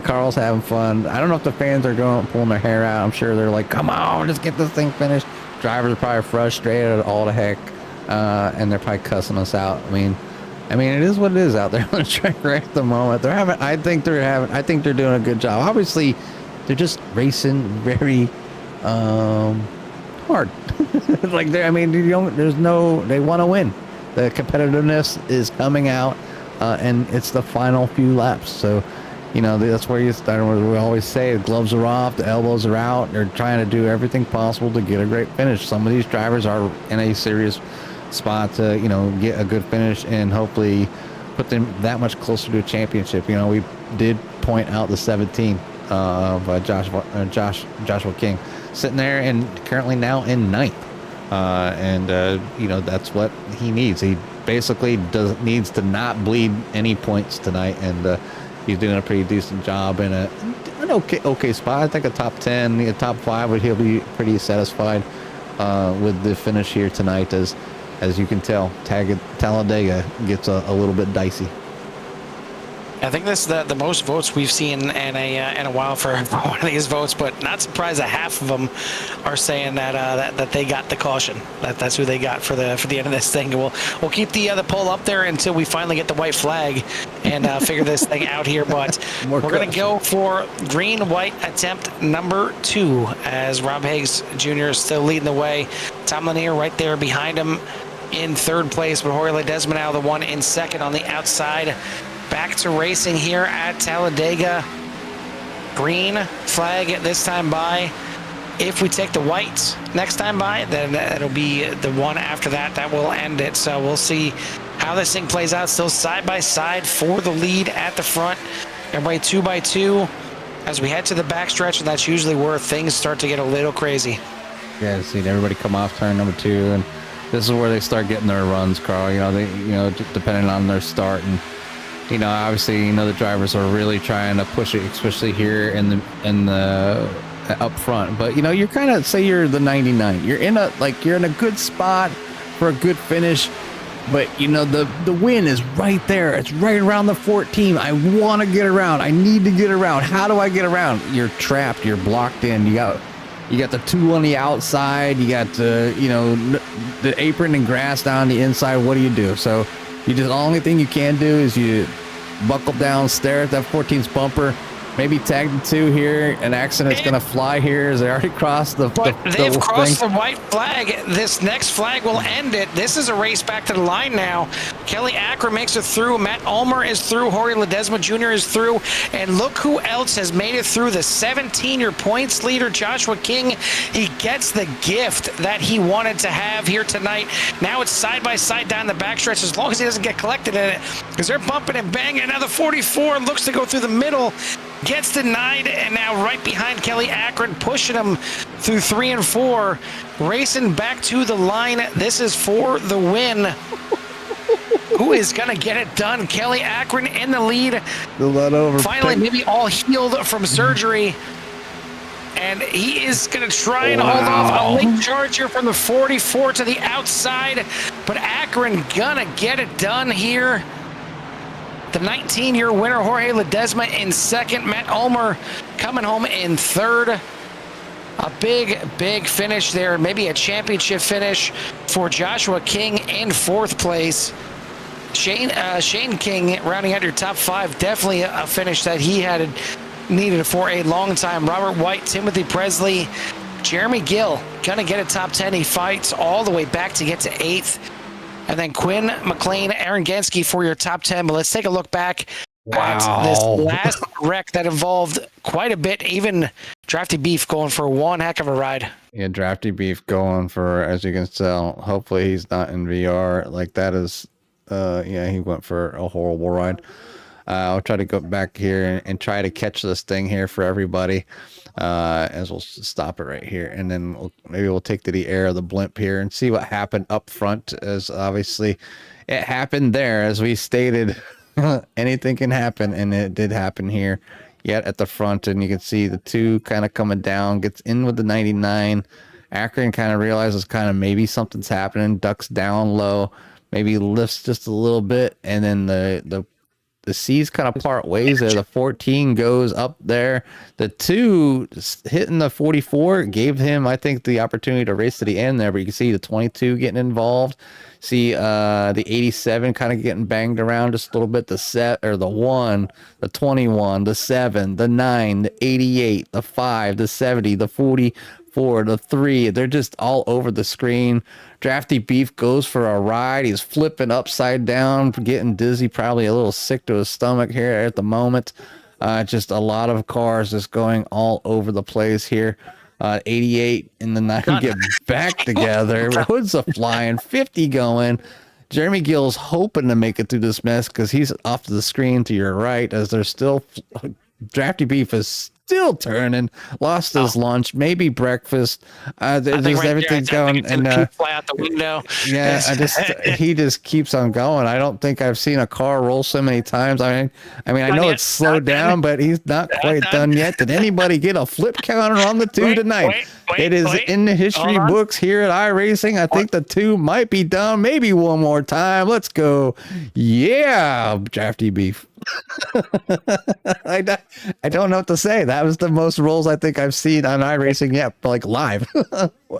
Carl's having fun. I don't know if the fans are pulling their hair out. I'm sure they're like, come on, let's get this thing finished. Drivers are probably frustrated all the heck, and they're probably cussing us out. I mean, it is what it is out there on the track right at the moment. I think they're doing a good job. Obviously, they're just racing very hard. Like I mean, there's no. They want to win. The competitiveness is coming out, and it's the final few laps. So, that's where you start. We always say the gloves are off, the elbows are out. They're trying to do everything possible to get a great finish. Some of these drivers are in a serious spot to, get a good finish and hopefully put them that much closer to a championship. We did point out the 17 of Joshua King sitting there and currently now in ninth. That's what he needs. He basically needs to not bleed any points tonight, and he's doing a pretty decent job in an okay spot. I think a top 10, a top 5, he'll be pretty satisfied with the finish here tonight. As you can tell, Talladega gets a little bit dicey. I think this is the most votes we've seen in a while for one of these votes, but not surprised that half of them are saying that they got the caution. That's who they got for the end of this thing. We'll keep the poll up there until we finally get the white flag and figure this thing out here. But we're going to go for green-white attempt number 2 as Rob Higgs Jr. is still leading the way. Tom Lanier right there behind him in third place, but Jorge Ledesma now the one in second on the outside. Back to racing here at Talladega. Green flag this time by. If we take the white next time by, then it'll be the one after that. That will end it. So we'll see how this thing plays out. Still side by side for the lead at the front. Everybody 2 by 2 as we head to the backstretch, and that's usually where things start to get a little crazy. Yeah, see everybody come off turn number 2, and this is where they start getting their runs, Carl. Depending on their start and. Obviously, the drivers are really trying to push it, especially here in the up front. But you're kind of say you're the 99. You're in a good spot for a good finish. But the win is right there. It's right around the 14. I want to get around. I need to get around. How do I get around? You're trapped. You're blocked in. You got the 2 on the outside. You got the apron and grass down the inside. What do you do? So. The only thing you can do is you buckle down, stare at that 14's bumper, maybe tag the 2 here. An accident's going to fly here as they already crossed the they've crossed the white flag. This next flag will end it. This is a race back to the line now. Kelly Acker makes it through. Matt Ulmer is through. Jorge Ledesma Jr. is through. And look who else has made it through. The 17-year points leader, Joshua King. He gets the gift that he wanted to have here tonight. Now it's side by side down the backstretch as long as he doesn't get collected in it, because they're bumping and banging. Now the 44 looks to go through the middle. Gets denied, and now right behind Kelly Akron, pushing him through 3 and 4, racing back to the line. This is for the win. Who is going to get it done? Kelly Akron in the lead. Finally, maybe all healed from surgery. And he is going to try and hold off a late charge here from the 44 to the outside. But Akron going to get it done here. The 19-year winner, Jorge Ledesma, in second. Matt Ulmer coming home in third. A big finish there. Maybe a championship finish for Joshua King in fourth place. Shane King rounding out your top 5. Definitely a finish that he had needed for a long time. Robert White, Timothy Presley, Jeremy Gill going to get a top 10. He fights all the way back to get to 8th. And then Quinn McLean, Aaron Genske for your top 10. But let's take a look back at this last wreck that involved quite a bit. Even Drafty Beef going for one heck of a ride. Yeah, Drafty Beef going for, as you can tell, hopefully he's not in VR. Like that is, he went for a horrible ride. I'll try to go back here and try to catch this thing here for everybody. As we'll stop it right here, and then maybe we'll take to the air of the blimp here and see what happened up front. As obviously it happened there, as we stated, anything can happen, and it did happen here. Yet at the front, and you can see the 2 kind of coming down, gets in with the 99. Akron kind of realizes kind of maybe something's happening, ducks down low, maybe lifts just a little bit, and then the C's kind of part ways there. The 14 goes up there. The 2 hitting the 44 gave him, I think, the opportunity to race to the end there. But you can see the 22 getting involved. See the 87 kind of getting banged around just a little bit. The 1, the 21, the 7, the 9, the 88, the 5, the 70, the 40, 4, the 3. They're just all over the screen. Drafty Beef goes for a ride. He's flipping upside down, getting dizzy, probably a little sick to his stomach here at the moment. Just a lot of cars just going all over the place here. 88 in the 9 get back together. Hoods are flying, 50 going. Jeremy Gill's hoping to make it through this mess because he's off to the screen to your right as they're still Drafty Beef is still turning, lost his lunch, maybe breakfast. There's everything going, and fly out the window. Yeah, he just keeps on going. I don't think I've seen a car roll so many times. I know it's slowed down, but he's not quite done yet. Did anybody get a flip counter on the 2 tonight? It is in the history books here at iRacing. I think the 2 might be done. Maybe one more time. Let's go. Yeah, Drafty Beef. I don't know what to say. That was the most rolls I think I've seen on iRacing yet, like live.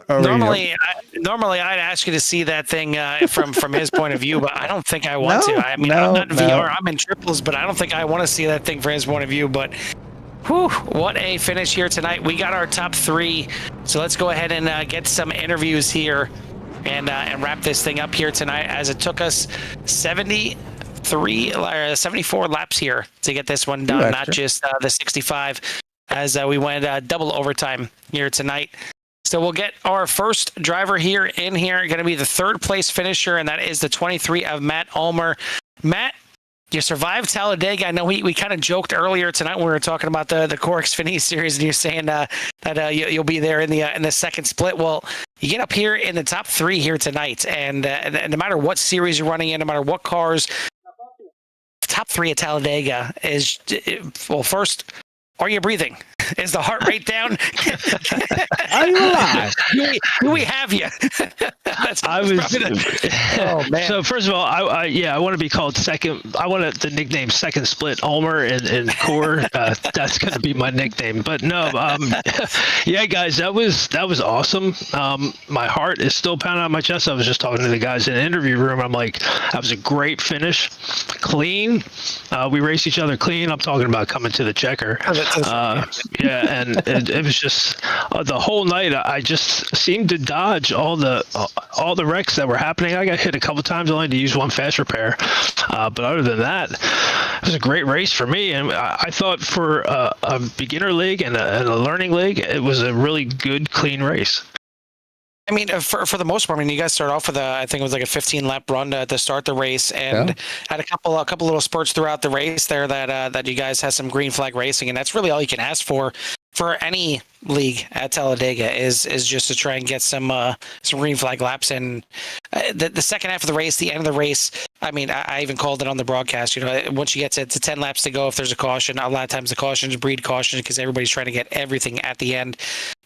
Normally I'd ask you to see that thing from his point of view, but I don't think I want to. I mean, I'm not VR. I'm in triples, but I don't think I want to see that thing from his point of view. But whew, what a finish here tonight. We got our top 3, so let's go ahead and get some interviews here and wrap this thing up here tonight, as it took us 74 laps here to get this one done, not just the 65, as we went double overtime here tonight. So we'll get our first driver here in here, going to be the 3rd place finisher, and that is the 23 of Matt Ulmer. Matt, you survived Talladega. I know we kind of joked earlier tonight when we were talking about the Core Xfinity series, and you're saying that you'll be there in the second split. Well, you get up here in the top 3 here tonight, and no matter what series you're running in, no matter what cars, top 3 at Talladega is, well, first, are you breathing? Is the heart rate down? Are you alive? Do we have you? Oh man! So first of all, I want to be called second. I want the nickname Second Split Ulmer in Core. That's going to be my nickname. But no, yeah, guys, that was awesome. My heart is still pounding on my chest. I was just talking to the guys in the interview room. I'm like, that was a great finish, clean. We raced each other clean. I'm talking about coming to the checker. Yeah, and it was just the whole night. I just seemed to dodge all the wrecks that were happening. I got hit a couple times, only to use one fast repair. But other than that, it was a great race for me. And I thought for a beginner league and a learning league, it was a really good, clean race. I mean, for the most part, I mean, you guys start off with I think it was like a 15-lap run to start the race, and had a couple little spurts throughout the race there that you guys had some green flag racing, and that's really all you can ask for any league at Talladega is just to try and get some green flag laps. And the second half of the race, the end of the race, I mean, I even called it on the broadcast. You know, once you get to 10 laps to go, if there's a caution, a lot of times the cautions breed caution because everybody's trying to get everything at the end.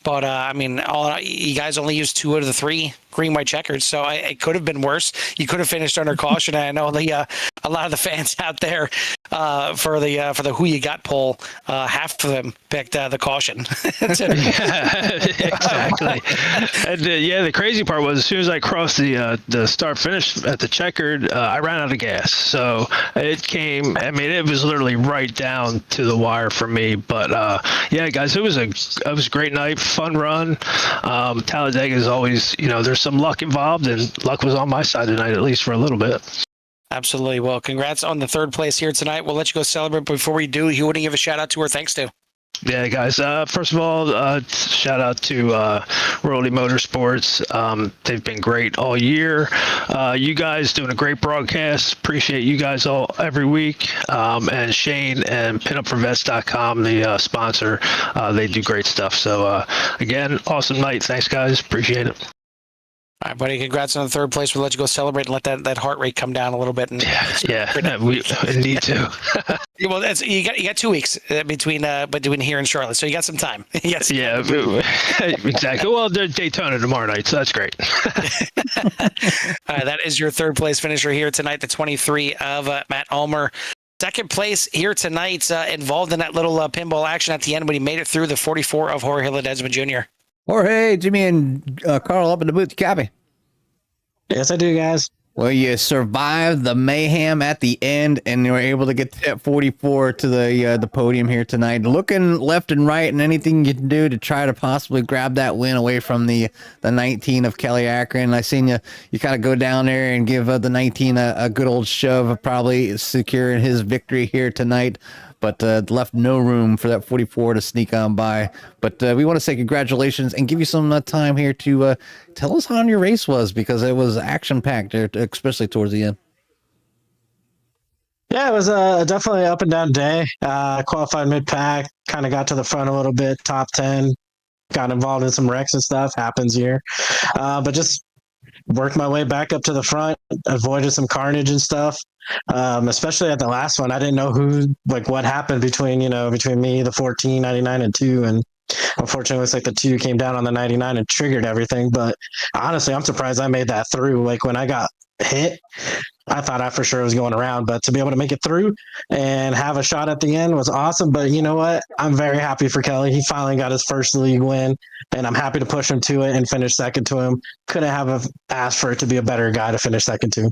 But I mean, you guys only used 2 out of the 3 green white checkers, so it could have been worse. You could have finished under caution. I know a lot of the fans out there for the Who You Got poll, half of them picked the caution. Exactly. And the crazy part was as soon as I crossed the start finish at the checkered, I ran out of gas. So it came. I mean, it was literally right down to the wire for me. But yeah, guys, it was a great night. Fun run. Talladega is always, there's some luck involved, and luck was on my side tonight, at least for a little bit. Absolutely. Well, congrats on the 3rd place here tonight. We'll let you go celebrate. Before we do, you want to give a shout out to or thanks to? Yeah, guys. First of all, shout out to Royalty Motorsports. They've been great all year. You guys doing a great broadcast. Appreciate you guys all every week. And Shane and PinUpForVets.com, the sponsor, they do great stuff. So again, awesome night. Thanks, guys. Appreciate it. All right, buddy. Congrats on the 3rd place. We'll let you go celebrate and let that heart rate come down a little bit. And we need to. Well, you got 2 weeks between here and Charlotte, so you got some time. Yes. Yeah, exactly. Well, there's Daytona tomorrow night, so that's great. All right, that is your 3rd place finisher here tonight, the 23 of Matt Ulmer. 2nd place here tonight, involved in that little pinball action at the end, but he made it through the 44 of Jorge Ledesma Jr. Jorge, Jimmy, and Carl up in the booth. You copy? Yes, I do, guys. Well, you survived the mayhem at the end, and you were able to get that 44 to the podium here tonight. Looking left and right, and anything you can do to try to possibly grab that win away from the 19 of Kelly Akron. I seen you kind of go down there and give the 19 a good old shove, probably securing his victory here tonight. But left no room for that 44 to sneak on by. But we want to say congratulations and give you some time here to tell us how your race was, because it was action-packed, especially towards the end. Yeah, it was definitely an up and down day. Qualified mid-pack, kind of got to the front a little bit, top 10, got involved in some wrecks and stuff, happens here. But just worked my way back up to the front, avoided some carnage and stuff. Especially at the last one, I didn't know what happened between me, the 14, 99, and 2. And unfortunately, it's like the 2 came down on the 99 and triggered everything. But honestly, I'm surprised I made that through. Like when I got hit, I thought I for sure was going around, but to be able to make it through and have a shot at the end was awesome. But you know what? I'm very happy for Kelly. He finally got his first league win, and I'm happy to push him to it and finish second to him. Couldn't have asked for it to be a better guy to finish second to.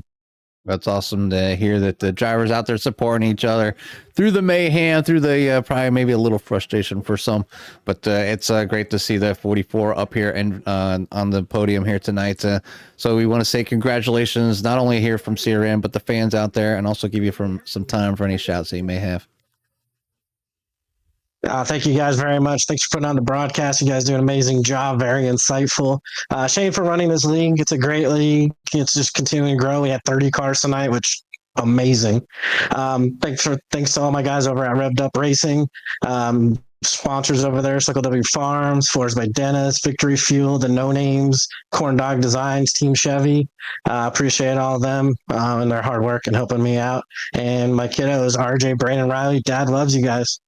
That's awesome to hear that the drivers out there supporting each other through the mayhem, through the probably maybe a little frustration for some, but it's great to see the 44 up here and on the podium here tonight. So we want to say congratulations, not only here from CRM, but the fans out there, and also give you some time for any shouts that you may have. Thank you guys very much. Thanks for putting on the broadcast. You guys do an amazing job. Very insightful. Shane for running this league. It's a great league. It's just continuing to grow. We had 30 cars tonight, which amazing. Thanks to all my guys over at Revved Up Racing. Sponsors over there, Circle W Farms, Floors by Dennis, Victory Fuel, the No Names, Corn Dog Designs, Team Chevy. Appreciate all of them and their hard work and helping me out. And my kiddos, RJ, Brandon, Riley. Dad loves you guys.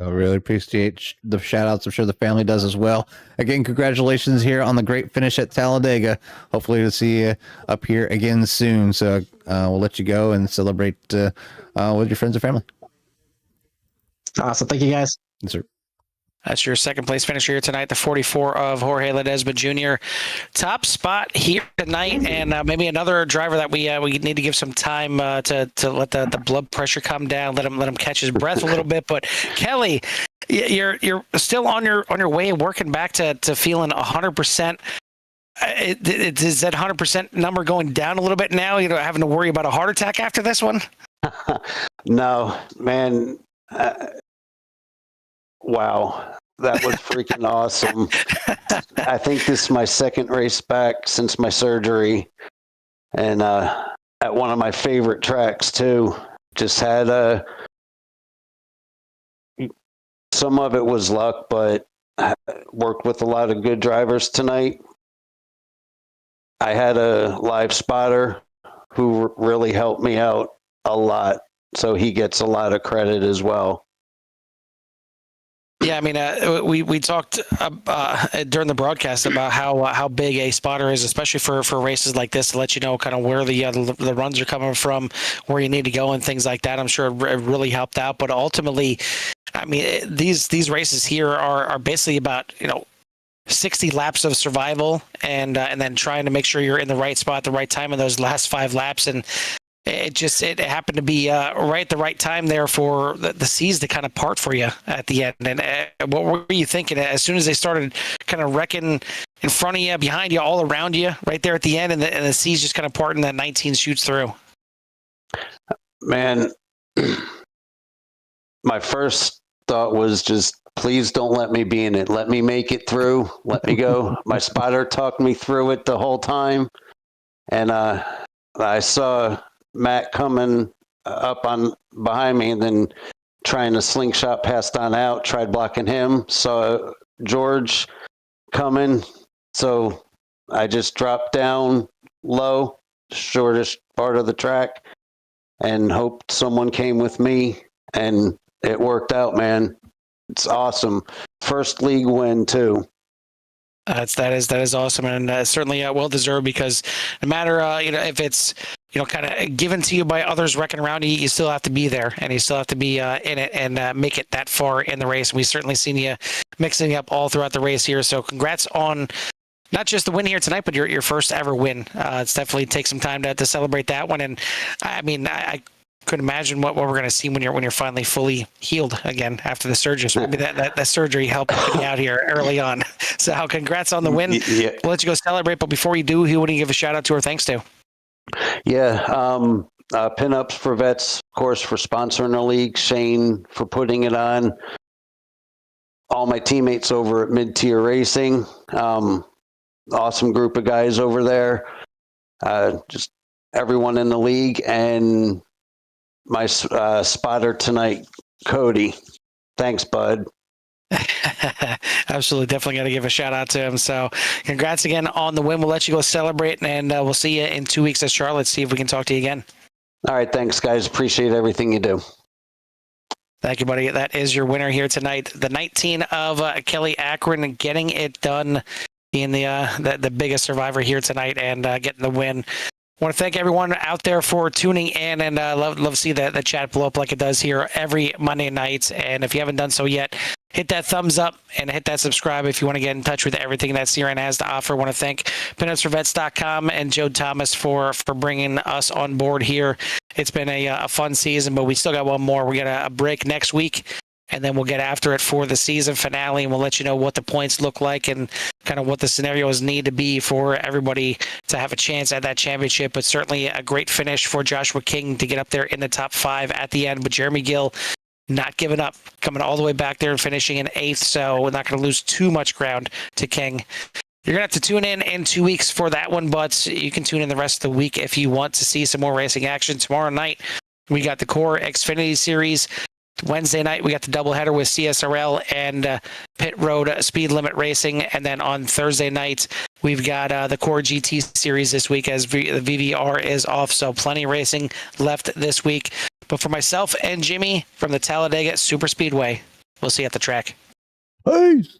I really appreciate the shout outs. I'm sure the family does as well. Again, congratulations here on the great finish at Talladega. Hopefully to see you up here again soon. So we'll let you go and celebrate with your friends and family. Awesome. Thank you, guys. Yes, sir. That's your second place finisher here tonight, the 44 of Jorge Ledesma Jr. Top spot here tonight, and maybe another driver that we need to give some time to let the blood pressure come down, let him catch his breath a little bit. But Kelly, you're still on your way, working back to feeling 100%. Is that 100% number going down a little bit now? You know, having to worry about a heart attack after this one? No, man. Wow, that was freaking awesome. I think this is my second race back since my surgery, and at one of my favorite tracks too. Just had some of it was luck, but I worked with a lot of good drivers tonight. I had a live spotter who really helped me out a lot, so he gets a lot of credit as well. Yeah, I mean, we talked during the broadcast about how big a spotter is, especially for races like this, to let you know kind of where the runs are coming from, where you need to go, and things like that. I'm sure it really helped out. But ultimately, I mean, these races here are basically about 60 laps of survival, and then trying to make sure you're in the right spot at the right time in those last 5 laps. And it happened to be right at the right time there for the seas to kind of part for you at the end. And what were you thinking as soon as they started kind of wrecking in front of you, behind you, all around you, right there at the end, and the seas just kind of parting, that 19 shoots through? Man, my first thought was just, please don't let me be in it. Let me make it through. Let me go. My spotter talked me through it the whole time. And I saw Matt coming up on behind me, and then trying to slingshot past on out, tried blocking him. Saw George coming, so I just dropped down low, shortest part of the track, and hoped someone came with me, and it worked out, man. It's awesome. First league win too. That is awesome, and certainly well deserved, because no matter if it's kind of given to you by others wrecking around you, you still have to be there, and you still have to be in it and make it that far in the race. We certainly seen you mixing up all throughout the race here, so congrats on not just the win here tonight, but your first ever win. It's definitely take some time to celebrate that one. And I mean, I couldn't imagine what we're going to see when you're finally fully healed again after the surgery. So maybe that surgery helped me out here early on. So congrats on the win. Yeah. We'll let you go celebrate. But before you do, who would you give a shout out to or thanks to? Yeah. Pinups for Vets, of course, for sponsoring the league. Shane for putting it on. All my teammates over at Mid-Tier Racing. Awesome group of guys over there. Just everyone in the league, and my spotter tonight, Cody. Thanks, bud. Absolutely. Definitely got to give a shout out to him. So congrats again on the win. We'll let you go celebrate, and we'll see you in 2 weeks at Charlotte. See if we can talk to you again. All right. Thanks, guys. Appreciate everything you do. Thank you, buddy. That is your winner here tonight. The 19 of Kelly Akron getting it done, being the biggest survivor here tonight and getting the win. I want to thank everyone out there for tuning in, and love to see the chat blow up like it does here every Monday night. And if you haven't done so yet, hit that thumbs up and hit that subscribe if you want to get in touch with everything that CRN has to offer. I want to thank PinupsForVets.com and Joe Thomas for bringing us on board here. It's been a fun season, but we still got one more. We got a break next week, and then we'll get after it for the season finale, and we'll let you know what the points look like and kind of what the scenarios need to be for everybody to have a chance at that championship. But certainly a great finish for Joshua King to get up there in the top 5 at the end. But Jeremy Gill not giving up, coming all the way back there and finishing in 8th, so we're not going to lose too much ground to King. You're going to have to tune in 2 weeks for that one, but you can tune in the rest of the week if you want to see some more racing action. Tomorrow night, we got the Core Xfinity Series. Wednesday night, we got the doubleheader with CSRL and Pit Road Speed Limit Racing. And then on Thursday night, we've got the Core GT Series this week as the VVR is off. So plenty of racing left this week. But for myself and Jimmy from the Talladega Superspeedway, we'll see you at the track. Peace.